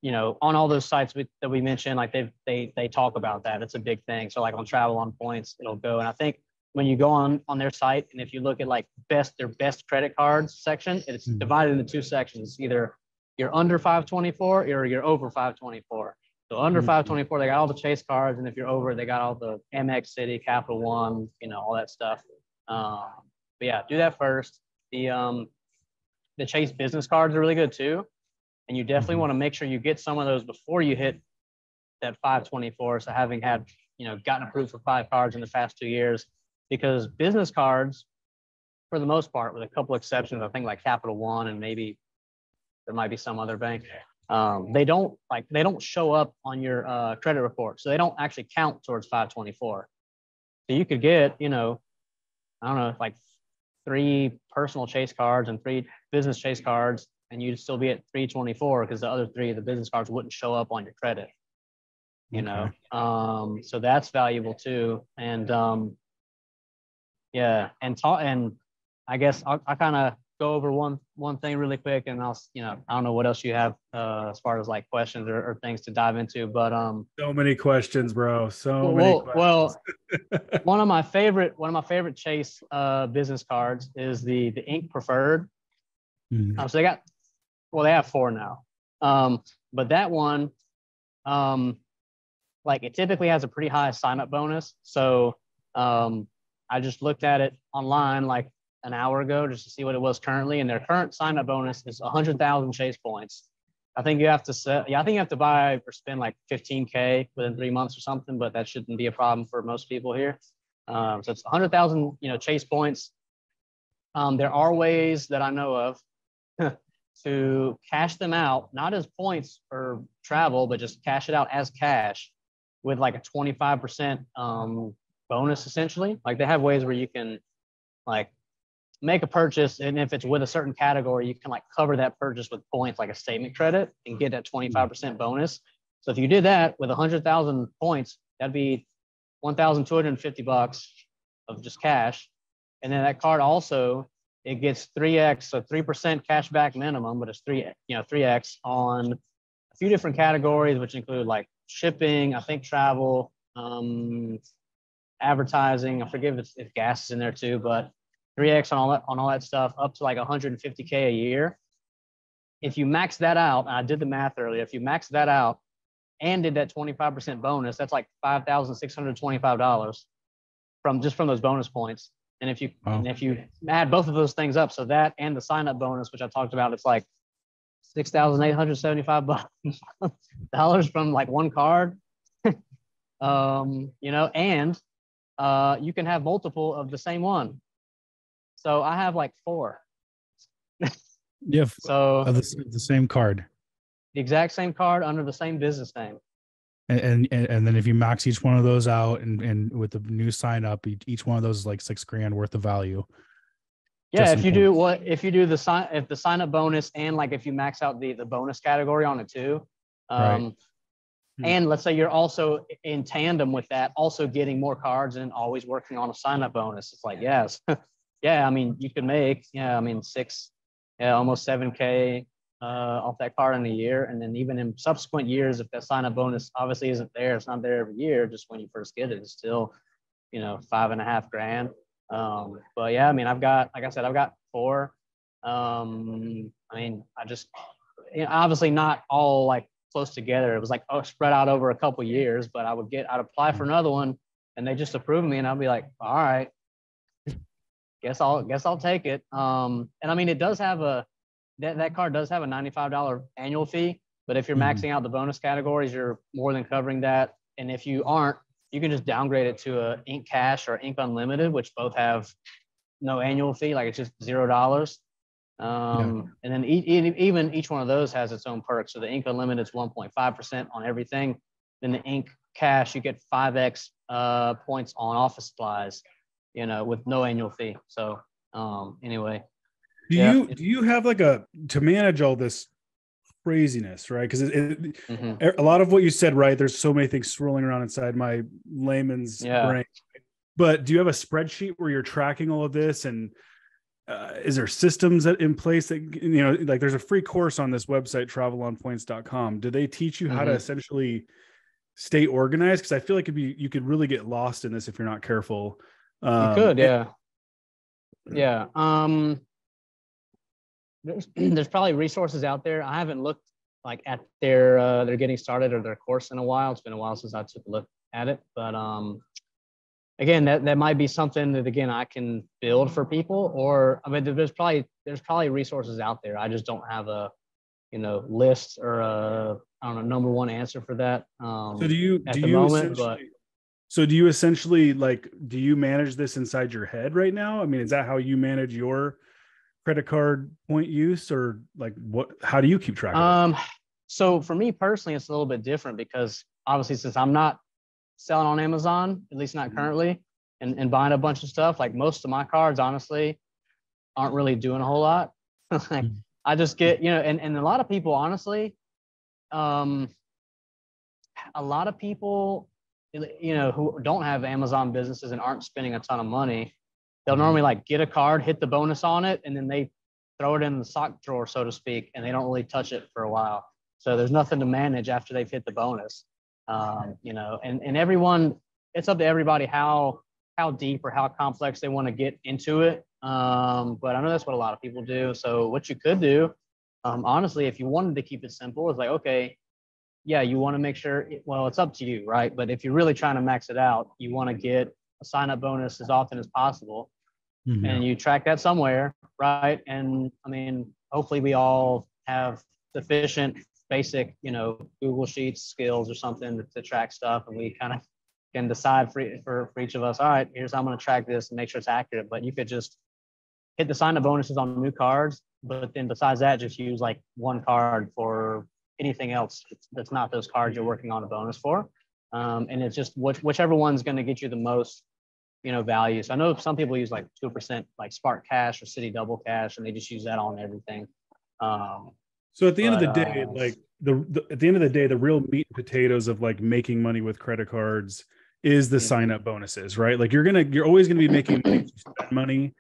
You know, on all those sites that we mentioned, like they talk about that. It's a big thing. So like on Travel on Points, it'll go. And I think when you go on their site, and if you look at like their best credit cards section, it's divided into 2 sections. Either you're under 524 or you're over 524. So under 524, they got all the Chase cards, and if you're over, they got all the Amex City, Capital One, all that stuff. But yeah, do that first. The Chase business cards are really good too, and you definitely want to make sure you get some of those before you hit that 524. So having had gotten approved for 5 cards in the past 2 years, because business cards, for the most part, with a couple exceptions, I think like Capital One and maybe there might be some other bank, they don't show up on your credit report, so they don't actually count towards 524. So you could get I don't know, like 3 personal Chase cards and 3 business Chase cards, and you'd still be at 324 because the other 3 of the business cards wouldn't show up on your credit. So that's valuable too. And and I guess I'll kind of go over one thing really quick, and I'll I don't know what else you have as far as like questions or things to dive into, but
so many questions, bro. So many questions.
Well, one of my favorite Chase business cards is the Ink Preferred. So they have 4 now, but that one, like it typically has a pretty high sign-up bonus. So I just looked at it online like an hour ago just to see what it was currently, and their current sign-up bonus is 100,000 Chase points. I think you have to buy or spend like 15K within 3 months or something, but that shouldn't be a problem for most people here. So it's 100,000 Chase points. There are ways that I know of to cash them out, not as points or travel, but just cash it out as cash with like a 25% bonus essentially. Like they have ways where you can like make a purchase, and if it's with a certain category, you can like cover that purchase with points like a statement credit and get that 25% bonus. So if you did that with 100,000 points, that'd be $1,250 of just cash. And then that card also, it gets 3x, so 3% cash back minimum, but it's 3x on a few different categories, which include like shipping, I think travel, advertising. I forget if gas is in there too, but 3x on all that stuff up to like 150K a year. If you max that out, and I did the math earlier, if you max that out and did that 25% bonus, that's like $5,625 from those bonus points. And if you add both of those things up, so that and the sign up bonus, which I talked about, it's like $6,875 from like one card. And you can have multiple of the same one. So I have like 4.
Yeah.
So
the same card.
The exact same card under the same business name.
And then if you max each one of those out and with the new sign up, each one of those is like $6,000 worth of value.
Yeah, if you do the sign up bonus, and like if you max out the bonus category on it too.
Right.
And let's say you're also in tandem with that, also getting more cards and always working on a sign up bonus. It's like, yes. Yeah, I mean, you could make, almost 7K off that card in a year. And then even in subsequent years, if that sign-up bonus obviously isn't there, it's not there every year, just when you first get it, it's still, $5,500. But yeah, I mean, I've got 4. Obviously not all like close together. It was like spread out over a couple years, but I'd apply for another one and they just approve me, and I'll be like, all right, guess I'll take it. And I mean, it does have that card does have a $95 annual fee, but if you're maxing out the bonus categories, you're more than covering that. And if you aren't, you can just downgrade it to a Ink Cash or Ink Unlimited, which both have no annual fee, like it's just $0. And then even each one of those has its own perks. So the Ink Unlimited is 1.5% on everything. Then the Ink Cash, you get 5x points on office supplies, with no annual fee. So anyway.
Do you have like to manage all this craziness, right? Because a lot of what you said, right? There's so many things swirling around inside my layman's brain. But do you have a spreadsheet where you're tracking all of this? And is there systems in place that, like there's a free course on this website, travelonpoints.com. Do they teach you how to essentially stay organized? Because I feel like you could really get lost in this if you're not careful.
You could, yeah. There's probably resources out there. I haven't looked like at their they're getting started or their course in a while. It's been a while since I took a look at it, but again, that might be something that again I can build for people, or I mean, there's probably resources out there. I just don't have a list or a I don't know number one answer for that.
So do you
at
do
the
you
moment, but
essentially so do you essentially like do you manage this inside your head right now? I mean, is that how you manage your credit card point use, or like how do you keep track of it?
So for me personally, it's a little bit different because obviously since I'm not selling on Amazon, at least not currently, and buying a bunch of stuff, like most of my cards honestly aren't really doing a whole lot. Like I just get, and a lot of people honestly, a lot of people, who don't have Amazon businesses and aren't spending a ton of money, they'll normally like get a card, hit the bonus on it, and then they throw it in the sock drawer, so to speak, and they don't really touch it for a while. So there's nothing to manage after they've hit the bonus. And everyone, it's up to everybody how deep or how complex they want to get into it. But I know that's what a lot of people do. So what you could do, honestly, if you wanted to keep it simple, is like, okay, yeah, you want to make sure, well, it's up to you, right? But if you're really trying to max it out, you want to get a sign-up bonus as often as possible. And you track that somewhere, right? And I mean, hopefully we all have sufficient basic, Google Sheets skills or something to track stuff, and we kind of can decide for each of us, all right, here's how I'm going to track this and make sure it's accurate. But you could just hit the sign-up bonuses on new cards, but then besides that, just use like one card for anything else that's not those cards you're working on a bonus for. And it's just whichever one's going to get you the most value. So I know some people use like 2% like Spark Cash or City Double Cash, and they just use that on everything.
So at the end of the day, like at the end of the day, the real meat and potatoes of like making money with credit cards is the sign up bonuses, right? Like you're always going to be making money to spend money,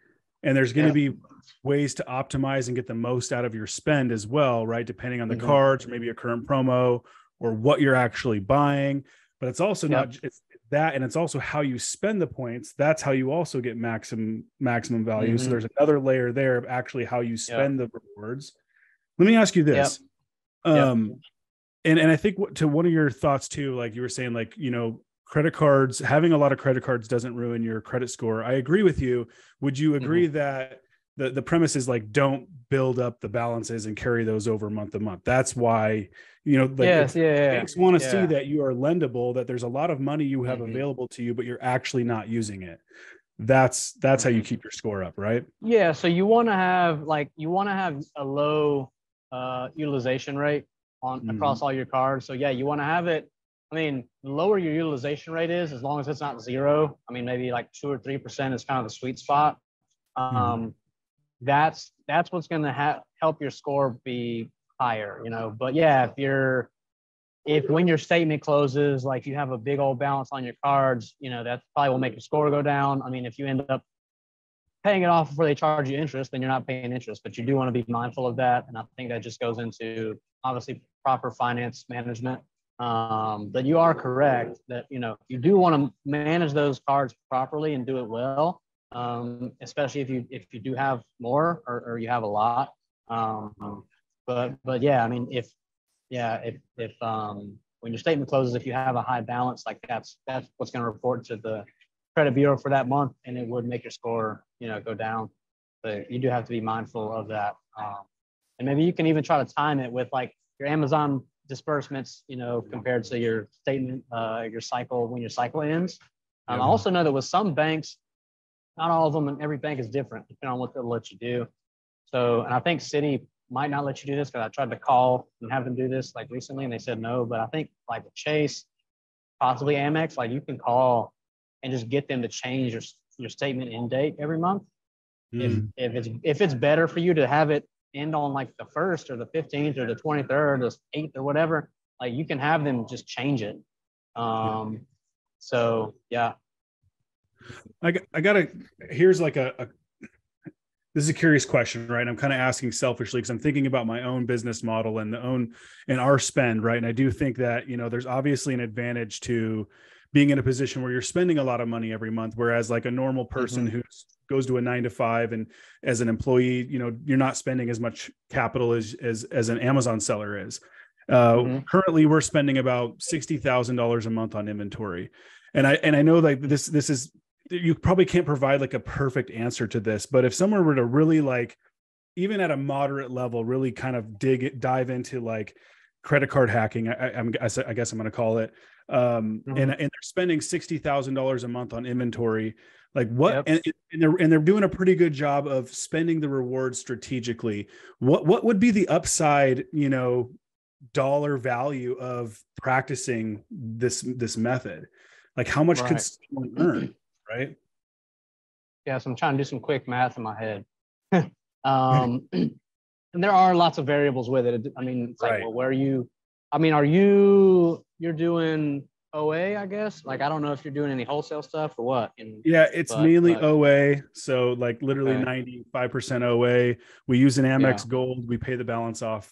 and there's going to be ways to optimize and get the most out of your spend as well, right? Depending on the cards, or maybe a current promo or what you're actually buying. But it's also not it's that, and it's also how you spend the points. That's how you also get maximum value. So there's another layer there of actually how you spend the rewards. Let me ask you this. And I think to one of your thoughts too, like you were saying, like, credit cards, having a lot of credit cards doesn't ruin your credit score. I agree with you. Would you agree that the premise is like, don't build up the balances and carry those over month to month? That's why, banks want to see that you are lendable, that there's a lot of money you have available to you, but you're actually not using it. That's how you keep your score up, right?
Yeah. So you want to have a low utilization rate across all your cards. So yeah, you want to have it. I mean, the lower your utilization rate is, as long as it's not zero. I mean, maybe like 2 or 3% is kind of the sweet spot. That's what's going to help your score be higher, But yeah, if when your statement closes, like you have a big old balance on your cards, that probably will make your score go down. I mean, if you end up paying it off before they charge you interest, then you're not paying interest, but you do want to be mindful of that. And I think that just goes into obviously proper finance management. But you are correct that, you do want to manage those cards properly and do it well. Especially if you do have more or you have a lot. But yeah, I mean, if when your statement closes, if you have a high balance, like that's what's going to report to the credit bureau for that month, and it would make your score, go down. But you do have to be mindful of that. And maybe you can even try to time it with like your Amazon disbursements, compared to your statement, your cycle, when your cycle ends. I also know that with some banks, not all of them, and every bank is different depending on what they'll let you do. So, and I think Citi might not let you do this, because I tried to call and have them do this like recently, and they said no. But I think like with Chase, possibly Amex, like you can call and just get them to change your statement end date every month. If it's better for you to have it end on like the 1st or the 15th or the 23rd or the 8th or whatever, like you can have them just change it. So yeah.
Here's like this is a curious question, right? I'm kind of asking selfishly because I'm thinking about my own business model and our spend, right? And I do think that, there's obviously an advantage to being in a position where you're spending a lot of money every month, whereas like a normal person who goes to a 9 to 5 and as an employee, you're not spending as much capital as an Amazon seller is. Currently we're spending about $60,000 a month on inventory. And I know like this is, you probably can't provide like a perfect answer to this, but if someone were to really like, even at a moderate level, really kind of dive into like credit card hacking, I guess I'm going to call it, and they're spending $60,000 a month on inventory, like what, and they're doing a pretty good job of spending the rewards strategically. What would be the upside, you know, dollar value of practicing this method? Like how much could someone earn, right?
Yeah, so I'm trying to do some quick math in my head. And there are lots of variables with it. I mean, it's like, well, where are you? I mean, you're doing OA, I guess? Like, I don't know if you're doing any wholesale stuff or what.
It's mainly OA. So like literally 95% OA. We use an Amex Gold. We pay the balance off,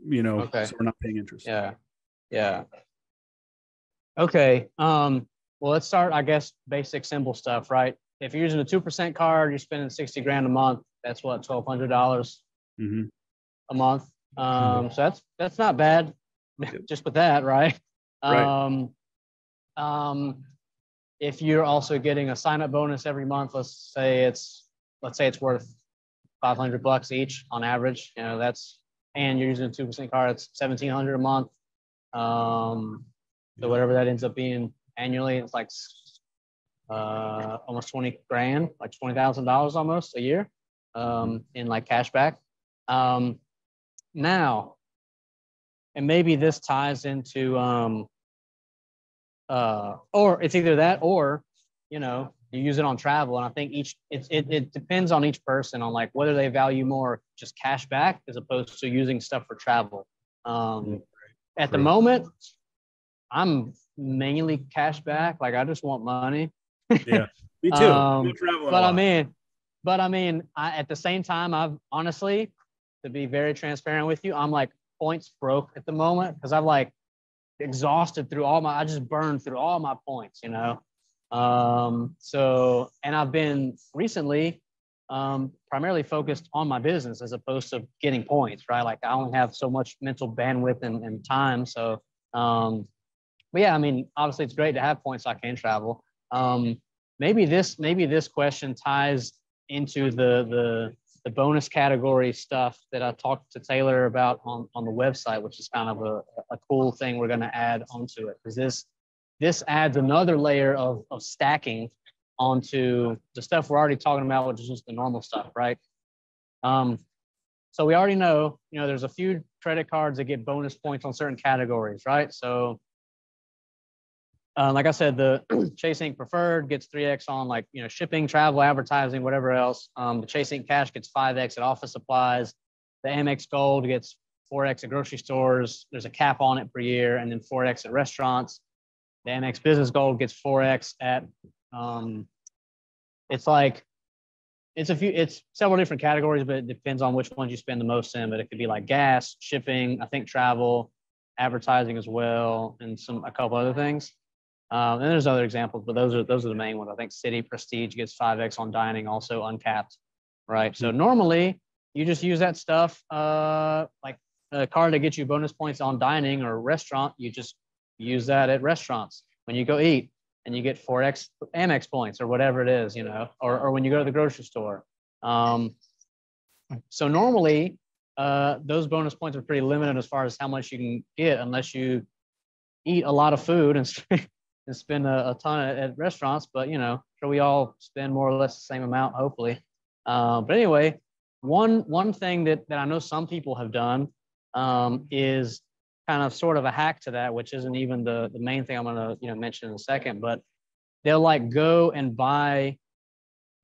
you know, so we're not paying interest.
Yeah. Okay. Well, let's start, I guess, basic, simple stuff, right? If you're using a 2% card, you're spending 60 grand a month. That's what, $1,200 a month. So that's not bad just with that, right? If you're also getting a sign-up bonus every month, let's say it's worth $500 each on average, you know, and you're using a 2% card, it's $1,700 a month. So whatever that ends up being annually, it's like almost 20 grand, like $20,000 almost a year, in like cash back. Now, and maybe this ties into, or it's either that, or, you know, you use it on travel. And I think it depends on each person on like whether they value more just cash back as opposed to using stuff for travel. At the moment, I'm mainly cash back. Like I just want money.
Yeah, me too.
But I mean, at the same time, I've honestly, to be very transparent with you, I'm like points broke at the moment because I've like exhausted through I just burned through all my points, you know? So, and I've been recently primarily focused on my business as opposed to getting points, right? Like I only have so much mental bandwidth and time. So, but yeah, I mean, obviously it's great to have points so I can travel. Maybe this question ties into the bonus category stuff that I talked to Taylor about on the website, which is kind of a cool thing we're going to add onto it, because this adds another layer of stacking onto the stuff we're already talking about, which is just the normal stuff, right? So we already know, you know, there's a few credit cards that get bonus points on certain categories, right? So like I said, the Chase Ink Preferred gets 3x on like, you know, shipping, travel, advertising, whatever else. The Chase Ink Cash gets 5x at office supplies. The Amex Gold gets 4x at grocery stores. There's a cap on it per year, and then 4x at restaurants. The Amex Business Gold gets 4x at, it's several different categories, but it depends on which ones you spend the most in. But it could be like gas, shipping, I think travel, advertising as well, and a couple other things. And there's other examples, but those are the main ones. I think Citi Prestige gets 5x on dining, also uncapped, right? So normally you just use that stuff, like a card that gets you bonus points on dining or restaurant. You just use that at restaurants when you go eat, and you get 4x Amex points or whatever it is, you know, or when you go to the grocery store. So normally those bonus points are pretty limited as far as how much you can get, unless you eat a lot of food and spend a ton at restaurants. But, you know, sure, we all spend more or less the same amount, hopefully. But anyway, one thing that I know some people have done is kind of sort of a hack to that, which isn't even the main thing I'm going to, you know, mention in a second, but they'll like go and buy,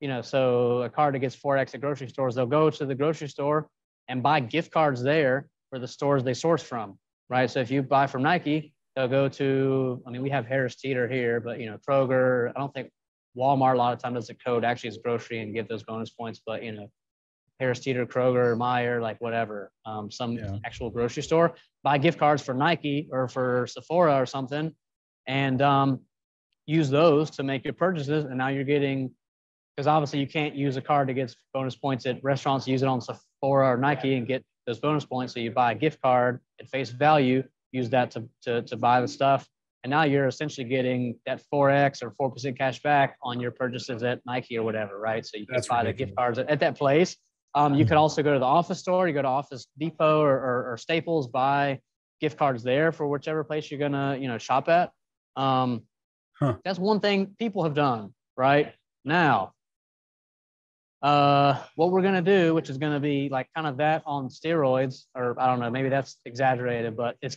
you know, so a card that gets 4x at grocery stores, they'll go to the grocery store and buy gift cards there for the stores they source from, right? So if you buy from Nike, they'll go to, I mean, we have Harris Teeter here, but, you know, Kroger, I don't think Walmart a lot of time does a code actually as grocery and give those bonus points, but, you know, Harris Teeter, Kroger, Meijer, like whatever, actual grocery store, buy gift cards for Nike or for Sephora or something, and use those to make your purchases. And now you're getting, because obviously you can't use a card that gets bonus points at restaurants, use it on Sephora or Nike and get those bonus points. So you buy a gift card at face value, use that to buy the stuff. And now you're essentially getting that 4X or 4% cash back on your purchases at Nike or whatever, right? So you can buy the gift cards at that place. You could also go to the Office Store, you go to Office Depot or Staples, buy gift cards there for whichever place you're gonna, shop at. That's one thing people have done, right? Now, what we're gonna do, which is gonna be like kind of that on steroids, or I don't know, maybe that's exaggerated, but it's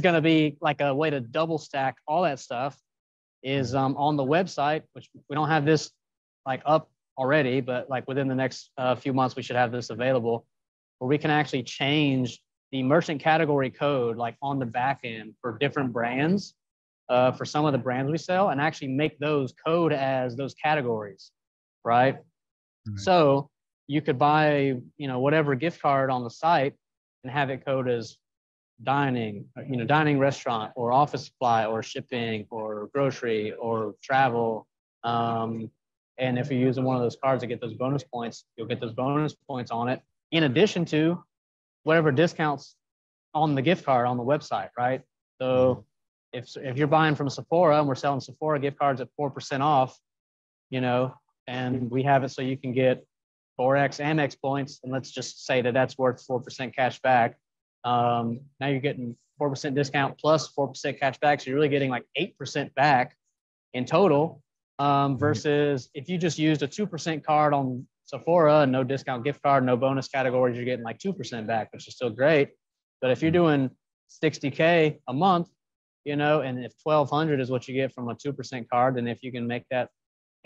gonna be like a way to double stack all that stuff. Is on the website, which we don't have this like up already, but like within the next few months we should have this available, where we can actually change the merchant category code like on the back end for different brands, for some of the brands we sell, and actually make those code as those categories. Right. So you could buy, whatever gift card on the site and have it code as dining, dining restaurant or office supply or shipping or grocery or travel. And if you're using one of those cards to get those bonus points, you'll get those bonus points on it, in addition to whatever discounts on the gift card on the website. Right. So if you're buying from Sephora and we're selling Sephora gift cards at 4% off, and we have it so you can get 4X Amex points, and let's just say that that's worth 4% cash back. Now you're getting 4% discount plus 4% cash back, so you're really getting like 8% back in total. Versus if you just used a 2% card on Sephora, no discount gift card, no bonus categories, you're getting like 2% back, which is still great. But if you're doing $60K a month, and if 1,200 is what you get from a 2% card, and if you can make that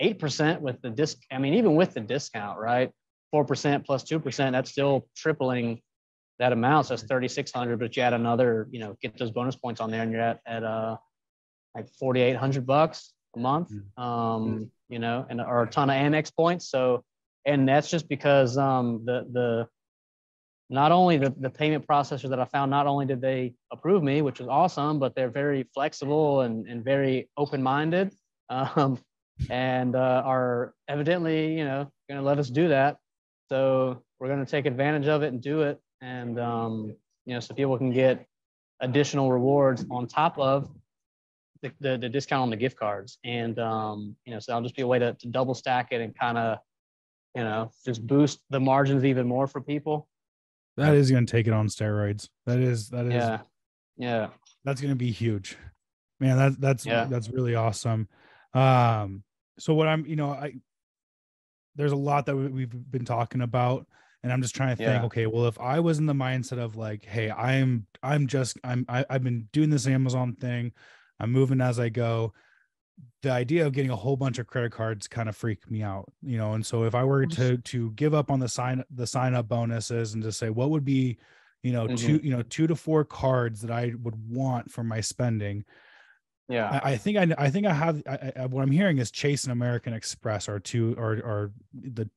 8% with the even with the discount, right? 4% plus 2%, that's still tripling that amount. So that's 3,600, but you add another, get those bonus points on there, and you're at like $4,800 a month, and or a ton of Amex points. So, and that's just because the not only the payment processor that I found, not only did they approve me, which was awesome, but they're very flexible and very open-minded. And are evidently, going to let us do that. So we're going to take advantage of it and do it. And, so people can get additional rewards on top of the discount on the gift cards. And, so that'll just be a way to double stack it and kind of, just boost the margins even more for people.
That is going to take it on steroids. That is.
Yeah.
That's going to be huge, man. That's really awesome. So what there's a lot that we've been talking about, and I'm just trying to think, okay, well, if I was in the mindset of like, hey, I've been doing this Amazon thing, I'm moving as I go. The idea of getting a whole bunch of credit cards kind of freaked me out, and so if I were to give up on the sign up bonuses and to say, what would be, 2 to 4 cards that I would want for my spending. Yeah, I think I have. What I'm hearing is Chase and American Express are the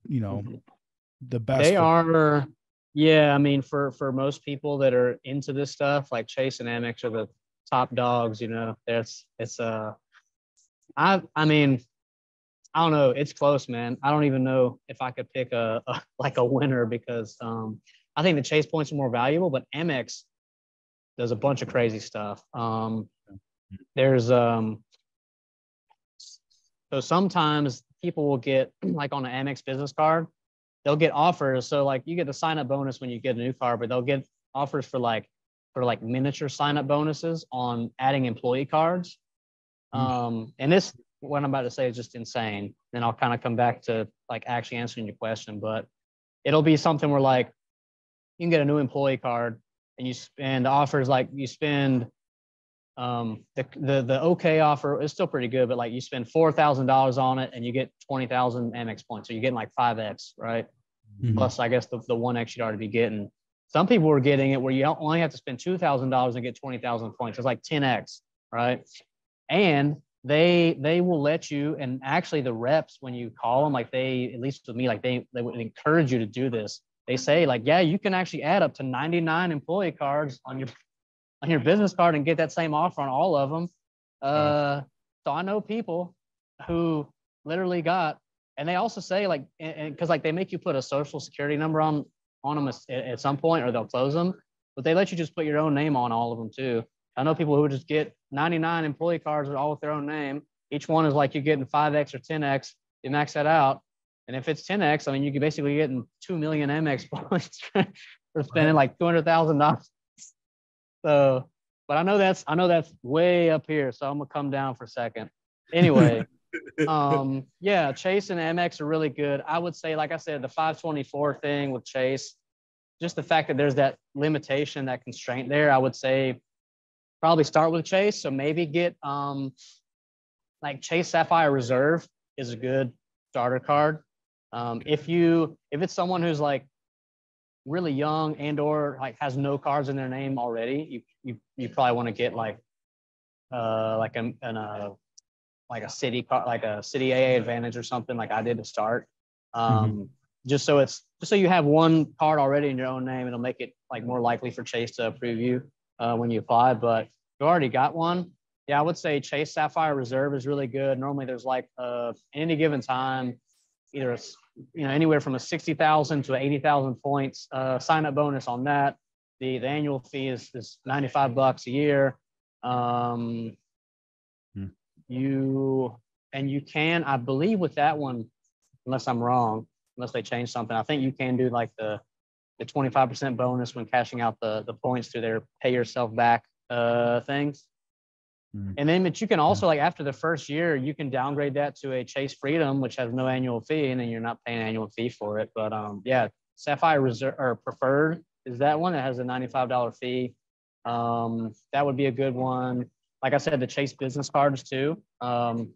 the best.
They are. Yeah, I mean, for most people that are into this stuff, like Chase and Amex are the top dogs. I mean, I don't know. It's close, man. I don't even know if I could pick a winner, because I think the Chase points are more valuable, but Amex does a bunch of crazy stuff. There's so sometimes people will get, like on an Amex business card, they'll get offers. So like you get the sign up bonus when you get a new card, but they'll get offers for miniature sign up bonuses on adding employee cards. And this, what I'm about to say, is just insane. Then I'll kind of come back to like actually answering your question, but it'll be something where like you can get a new employee card and the offers, like you spend the okay offer is still pretty good, but like you spend $4,000 on it and you get 20,000 Amex points. So you're getting like 5X, right? Plus, I guess the 1X you'd already be getting. Some people were getting it where you only have to spend $2,000 and get 20,000 points. It's like 10X, right? And they will let you, and actually the reps, when you call them, like at least with me, like they would encourage you to do this. They say like, yeah, you can actually add up to 99 employee cards on your business card and get that same offer on all of them. So I know people who literally got, and they also say like, and because like they make you put a social security number on on them at some point, or they'll close them. But they let you just put your own name on all of them too. I know people who just get 99 employee cards all with their own name. Each one is like you're getting 5X or 10X. You max that out. And if it's 10X, I mean, you could basically get 2 million MX points for spending like $200,000. So, but I know that's way up here. So I'm gonna come down for a second. Anyway, yeah, Chase and MX are really good. I would say, like I said, the 524 thing with Chase, just the fact that there's that limitation, that constraint there, I would say probably start with Chase. So maybe get like Chase Sapphire Reserve is a good starter card. If it's someone who's like really young and or like has no cards in their name already, you probably want to get like a city card, like a city AA advantage or something like I did to start. Just so you have one card already in your own name, it'll make it like more likely for Chase to approve you when you apply. But if you already got one, yeah, I would say Chase Sapphire Reserve is really good. Normally there's like any given time, either anywhere from a 60,000 to 80,000 points sign up bonus on that. The annual fee is $95 a year. You can, I believe with that one, unless I'm wrong, unless they change something, I think you can do like the 25% bonus when cashing out the points through their pay yourself back things. And then, but you can also, like after the first year, you can downgrade that to a Chase Freedom, which has no annual fee, and then you're not paying an annual fee for it. But yeah, Sapphire Reserve or Preferred is that one that has a $95 fee. That would be a good one. Like I said, the Chase business cards too. Because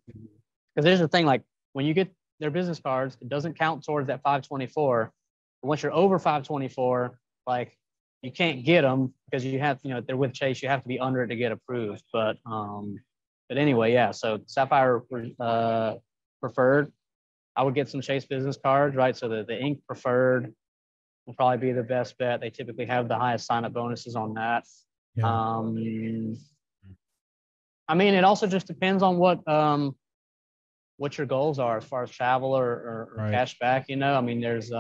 there's the thing, like when you get their business cards, it doesn't count towards that 524. But once you're over 524, like you can't get them because you have, they're with Chase, you have to be under it to get approved. But anyway, yeah. So Sapphire Preferred, I would get some Chase business cards, right? So the Ink Preferred will probably be the best bet. They typically have the highest sign-up bonuses on that. Yeah. I mean, it also just depends on what your goals are as far as travel or right. Cash back. I mean, there's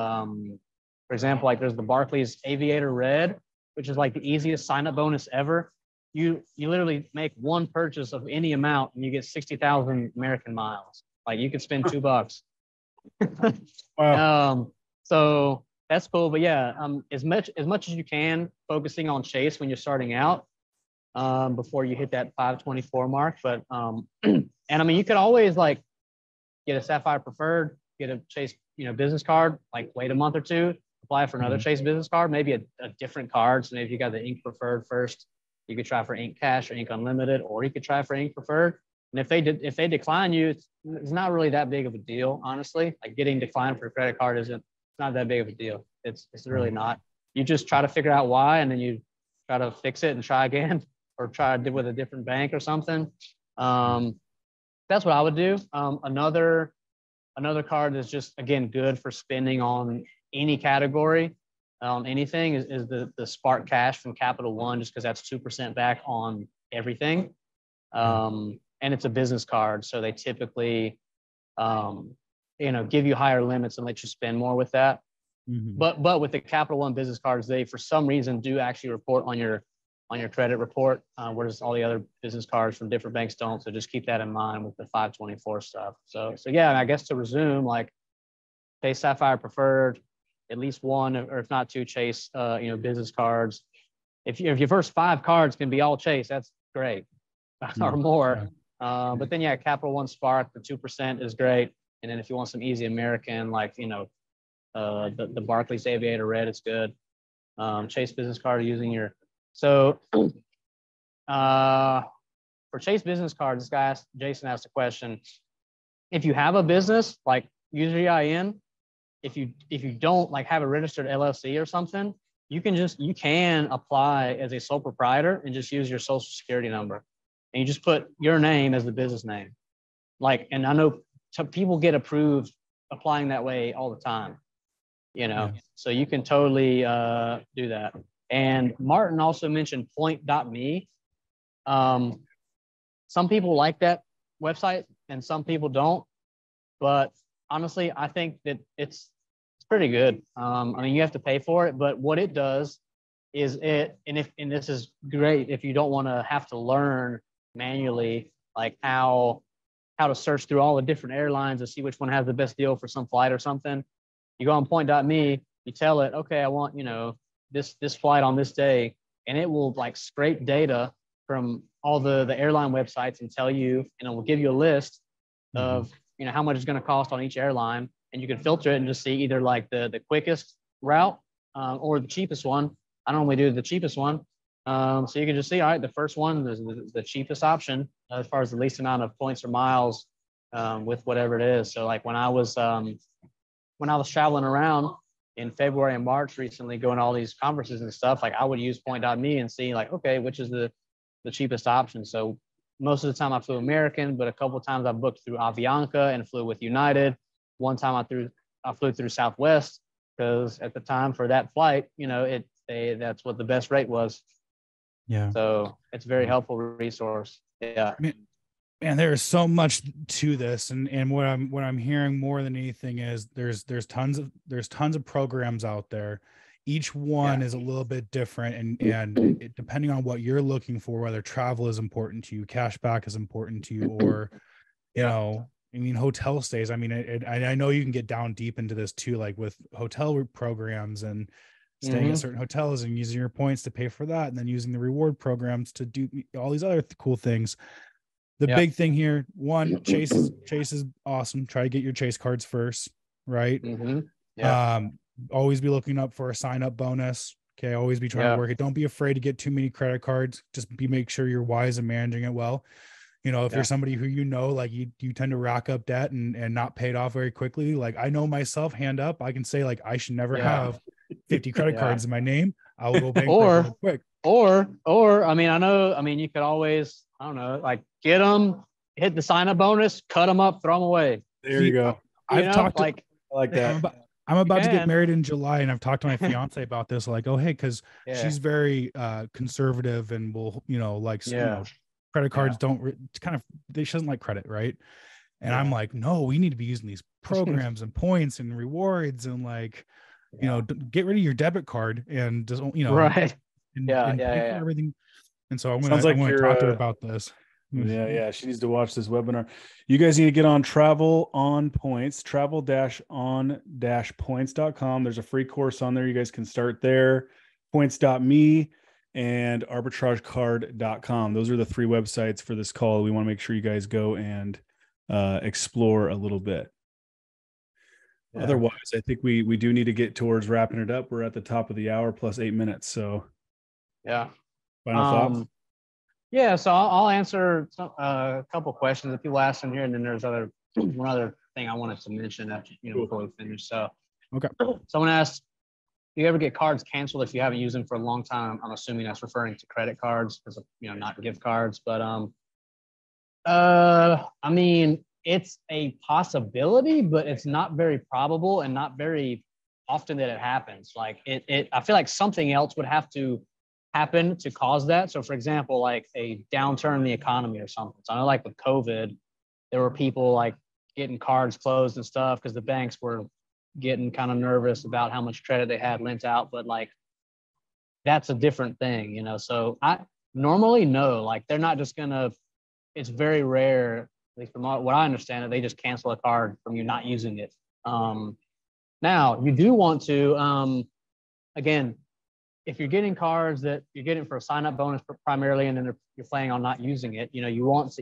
for example, like there's the Barclays Aviator Red, which is like the easiest sign-up bonus ever. You literally make one purchase of any amount and you get 60,000 American miles. Like you could spend $2. Wow. So that's cool. But yeah, as much as you can, focusing on Chase when you're starting out, before you hit that 524 mark. But and I mean, you could always like get a Sapphire Preferred, get a Chase business card, like wait a month or two, apply for another Chase business card, maybe a different card. So maybe if you got the Ink Preferred first, you could try for Ink Cash or Ink Unlimited, or you could try for Ink Preferred. And if they decline you, it's not really that big of a deal, honestly. Like getting declined for a credit card it's not that big of a deal. It's really not. You just try to figure out why, and then you try to fix it and try again, or try to do with a different bank or something. That's what I would do. Another card that's just, again, good for spending on any category, on anything is the Spark Cash from Capital One, just because that's 2% back on everything. And it's a business card, so they typically, give you higher limits and let you spend more with that. But with the Capital One business cards, they for some reason do actually report on your credit report, whereas all the other business cards from different banks don't. So just keep that in mind with the 524 stuff. So yeah, I guess to resume, like Chase Sapphire Preferred, at least one, or if not two Chase, business cards. If your first 5 cards can be all Chase, that's great, or more. But then yeah, Capital One Spark, the 2% is great. And then if you want some easy American, like the Barclays Aviator Red, it's good. Chase business card using your. So for Chase business cards, Jason asked a question. If you have a business, like use your EIN. If you don't like have a registered LLC or something, you can apply as a sole proprietor and just use your social security number. And you just put your name as the business name. Like, and I know people get approved applying that way all the time, so you can totally do that. And Martin also mentioned point.me. Some people like that website and some people don't. But honestly, I think that it's It's pretty good. I mean, you have to pay for it, but what it does is and this is great if you don't want to have to learn manually, like how to search through all the different airlines to see which one has the best deal for some flight or something. You go on point.me, you tell it, okay, I want, this flight on this day, and it will like scrape data from all the airline websites and tell you, and it will give you a list of, how much it's going to cost on each airline. And you can filter it and just see either like the quickest route or the cheapest one. I normally do the cheapest one. So you can just see, all right, the first one is the cheapest option as far as the least amount of points or miles with whatever it is. So like when I was traveling around in February and March recently, going to all these conferences and stuff, like I would use point.me and see like, okay, which is the cheapest option. So most of the time I flew American, but a couple of times I booked through Avianca and flew with United. One time I flew through Southwest because at the time for that flight, that's what the best rate was.
Yeah.
So it's a very helpful resource. Yeah.
Man, there is so much to this, and what I'm hearing more than anything is there's tons of programs out there. Each one is a little bit different, and depending on what you're looking for, whether travel is important to you, cashback is important to you, or hotel stays. I mean, I know you can get down deep into this too, like with hotel programs and staying at certain hotels and using your points to pay for that, and then using the reward programs to do all these other cool things. The big thing here, one, Chase is awesome. Try to get your Chase cards first, right? Always be looking up for a sign up bonus. Okay, always be trying to work it. Don't be afraid to get too many credit cards. Just make sure you're wise and managing it well. If you're somebody who like you tend to rack up debt and not pay it off very quickly. Like I know myself, hand up, I can say like I should never have 50 credit cards in my name. I'll go bankrupt real quick.
Or you could always, I don't know, like get them, hit the sign up bonus, cut them up, throw them away.
There you go.
I
like that.
I'm about to get married in July, and I've talked to my fiance about this. Like, oh, hey, because she's very conservative and will, credit cards she doesn't like credit, right? And I'm like, no, we need to be using these programs and points and rewards and like, get rid of your debit card and just,
right.
And pay for everything. And so I'm going to talk to her about this.
Yeah. She needs to watch this webinar. You guys need to get on Travel on Points, travel-on-points.com. There's a free course on there. You guys can start there. Points.me and arbitragecard.com. Those are the three websites for this call. We want to make sure you guys go and explore a little bit. Yeah. Otherwise, I think we do need to get towards wrapping it up. We're at the top of the hour plus 8 minutes. So
yeah.
Final thoughts?
Yeah, so I'll answer a couple questions that people ask in here, and then there's one other thing I wanted to mention after before we finish. So,
okay.
Someone asked, "Do you ever get cards canceled if you haven't used them for a long time?" I'm assuming that's referring to credit cards, because not gift cards. But I mean, it's a possibility, but it's not very probable and not very often that it happens. Like I feel like something else would have to happen to cause that. So for example, like a downturn in the economy or something. So I know like with COVID, there were people like getting cards closed and stuff because the banks were getting kind of nervous about how much credit they had lent out. But like, that's a different thing, So I normally know, like they're not just it's very rare, at least from what I understand, that they just cancel a card from you not using it. Now you do want to, again, if you're getting cards that you're getting for a sign-up bonus primarily, and then you're planning on not using it, you want to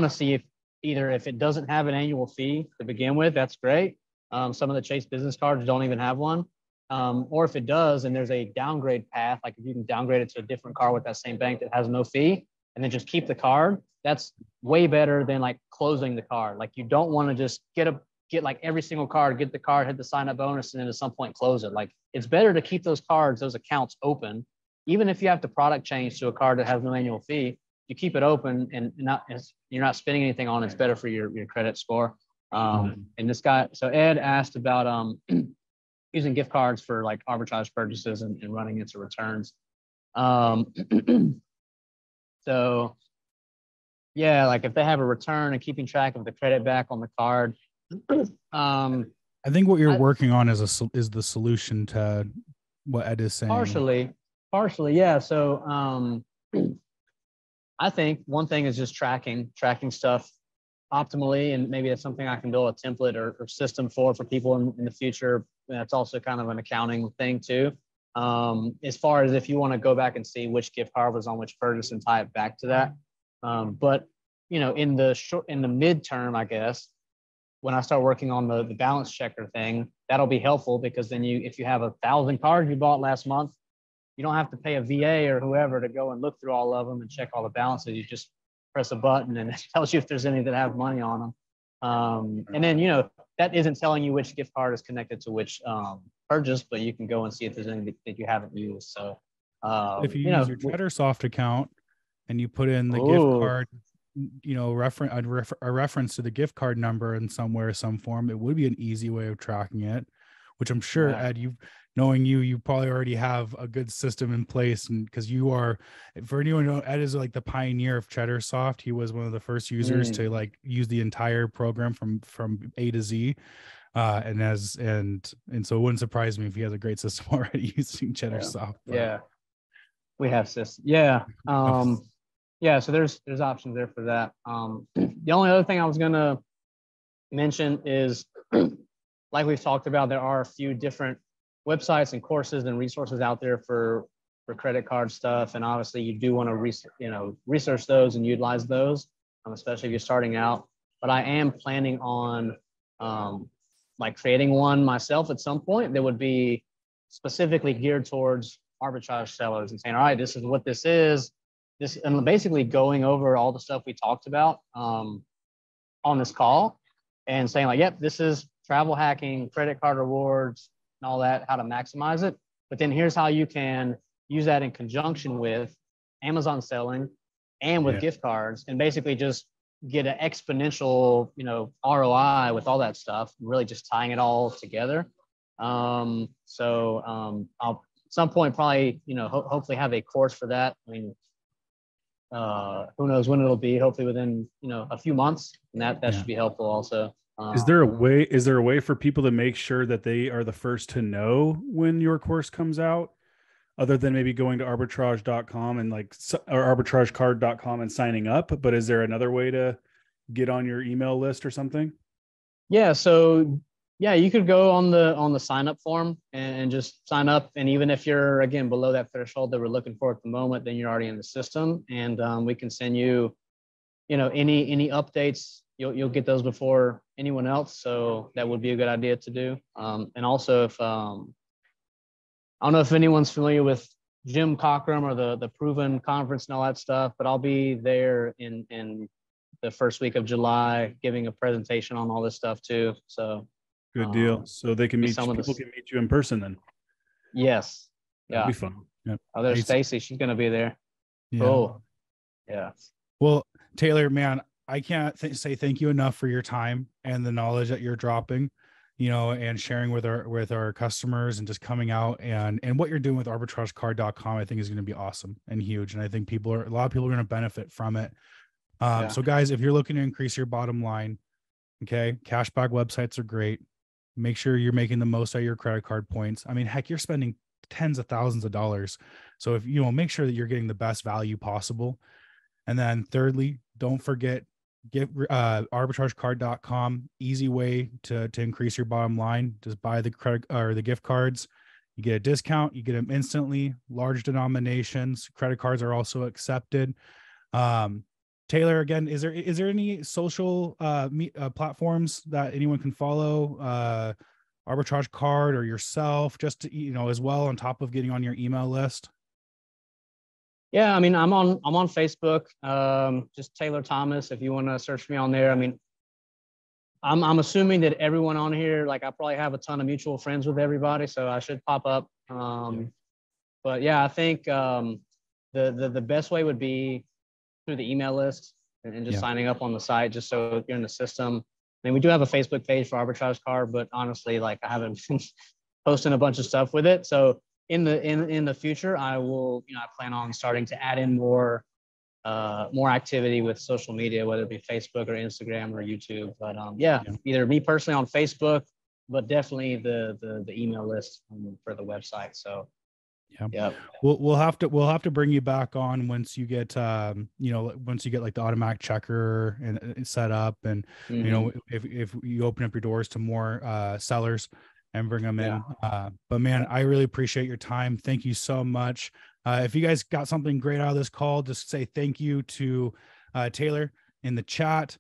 see if it doesn't have an annual fee to begin with, that's great. Some of the Chase business cards don't even have one. Or if it does, and there's a downgrade path, like if you can downgrade it to a different card with that same bank that has no fee, and then just keep the card, that's way better than like closing the card. Like you don't want to just get like every single card, get the card, hit the sign up bonus, and then at some point close it. Like it's better to keep those accounts open, even if you have to product change to a card that has no annual fee. You keep it open and you're not spending anything on it. It's better for your credit score. And this guy, so Ed asked about using gift cards for like arbitrage purchases and running into returns. So yeah, like if they have a return and keeping track of the credit back on the card,
I think what you're working on is the solution to what Ed is saying.
Partially, yeah. So I think one thing is just tracking stuff optimally, and maybe that's something I can build a template or system for people in the future. That's also kind of an accounting thing too. As far as if you want to go back and see which gift card was on which purchase and tie it back to that. But in the midterm, I guess, when I start working on the balance checker thing, that'll be helpful, because then if you have 1,000 cards you bought last month, you don't have to pay a VA or whoever to go and look through all of them and check all the balances. You just press a button and it tells you if there's any that have money on them. And then, that isn't telling you which gift card is connected to which purchase, but you can go and see if there's any that you haven't used. So
if you use your Cheddar Soft account and you put in the gift card, a reference to the gift card number in some form, it would be an easy way of tracking it, which I'm sure, Ed, knowing you probably already have a good system in place. And because for anyone who knows, Ed is like the pioneer of Cheddar Soft. He was one of the first users to like use the entire program from A to Z. And so it wouldn't surprise me if he has a great system already using Cheddar Soft. But.
Yeah, we have systems. Yeah. Yeah. So there's options there for that. The only other thing I was going to mention is, like we've talked about, there are a few different websites and courses and resources out there for credit card stuff. And obviously you do want to research those and utilize those, especially if you're starting out. But I am planning on like creating one myself at some point that would be specifically geared towards arbitrage sellers, and saying, all right, this is what this is. And basically going over all the stuff we talked about on this call, and saying like, yep, this is travel hacking, credit card rewards, and all that, how to maximize it. But then here's how you can use that in conjunction with Amazon selling and with gift cards, and basically just get an exponential, ROI with all that stuff, really just tying it all together. I'll at some point probably, hopefully have a course for that. I mean, who knows when it'll be, hopefully within, a few months, and that should be helpful also.
Is there a way for people to make sure that they are the first to know when your course comes out, other than maybe going to arbitrage.com and or arbitragecard.com and signing up? But is there another way to get on your email list or something?
Yeah. So you could go on the sign up form and just sign up. And even if you're, again, below that threshold that we're looking for at the moment, then you're already in the system, and we can send you, any updates. You'll get those before anyone else. So that would be a good idea to do. And also, if I don't know if anyone's familiar with Jim Cockrum or the Proven Conference and all that stuff, but I'll be there in the first week of July giving a presentation on all this stuff too. So
good deal. So they can people can meet you in person then.
Yes.
That'd be fun.
Yep.
Oh, there's Stacy. She's going to be there.
Yeah.
Cool. Yeah.
Well, Taylor, man, I can't say thank you enough for your time and the knowledge that you're dropping, and sharing with our customers, and just coming out and what you're doing with arbitragecard.com, I think is going to be awesome and huge. And I think a lot of people are going to benefit from it. So guys, if you're looking to increase your bottom line, okay, cashback websites are great. Make sure you're making the most out of your credit card points. I mean, heck, you're spending tens of thousands of dollars. So if make sure that you're getting the best value possible. And then thirdly, don't forget, get arbitragecard.com, easy way to increase your bottom line. Just buy the credit or the gift cards. You get a discount, you get them instantly, large denominations. Credit cards are also accepted. Taylor, again, is there any social platforms that anyone can follow, Arbitrage Card or yourself, just to, as well, on top of getting on your email list?
Yeah, I mean, I'm on Facebook, just Taylor Thomas. If you want to search me on there. I mean, I'm assuming that everyone on here, like, I probably have a ton of mutual friends with everybody, so I should pop up. But yeah, I think the best way would be through the email list and just signing up on the site, just so you're in the system. I mean, we do have a Facebook page for Arbitrage Card, but honestly, like, I haven't been posting a bunch of stuff with it. So in the future, I will, I plan on starting to add in more more activity with social media, whether it be Facebook or Instagram or YouTube. But yeah, either me personally on Facebook, but definitely the email list for the website. So
yeah, we'll have to bring you back on once you get once you get like the automatic checker and set up, and you know, if you open up your doors to more sellers and bring them in. But man, I really appreciate your time. Thank you so much. If you guys got something great out of this call, just say thank you to Taylor in the chat.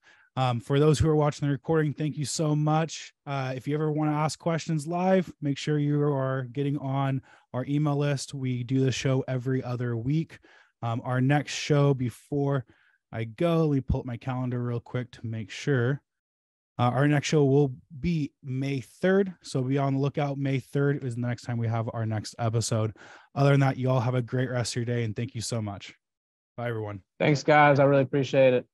For those who are watching the recording, thank you so much. If you ever want to ask questions live, make sure you are getting on our email list. We do the show every other week. Our next show, before I go, let me pull up my calendar real quick to make sure. Our next show will be May 3rd. So be on the lookout. May 3rd is the next time we have our next episode. Other than that, you all have a great rest of your day, and thank you so much. Bye, everyone.
Thanks, guys. I really appreciate it.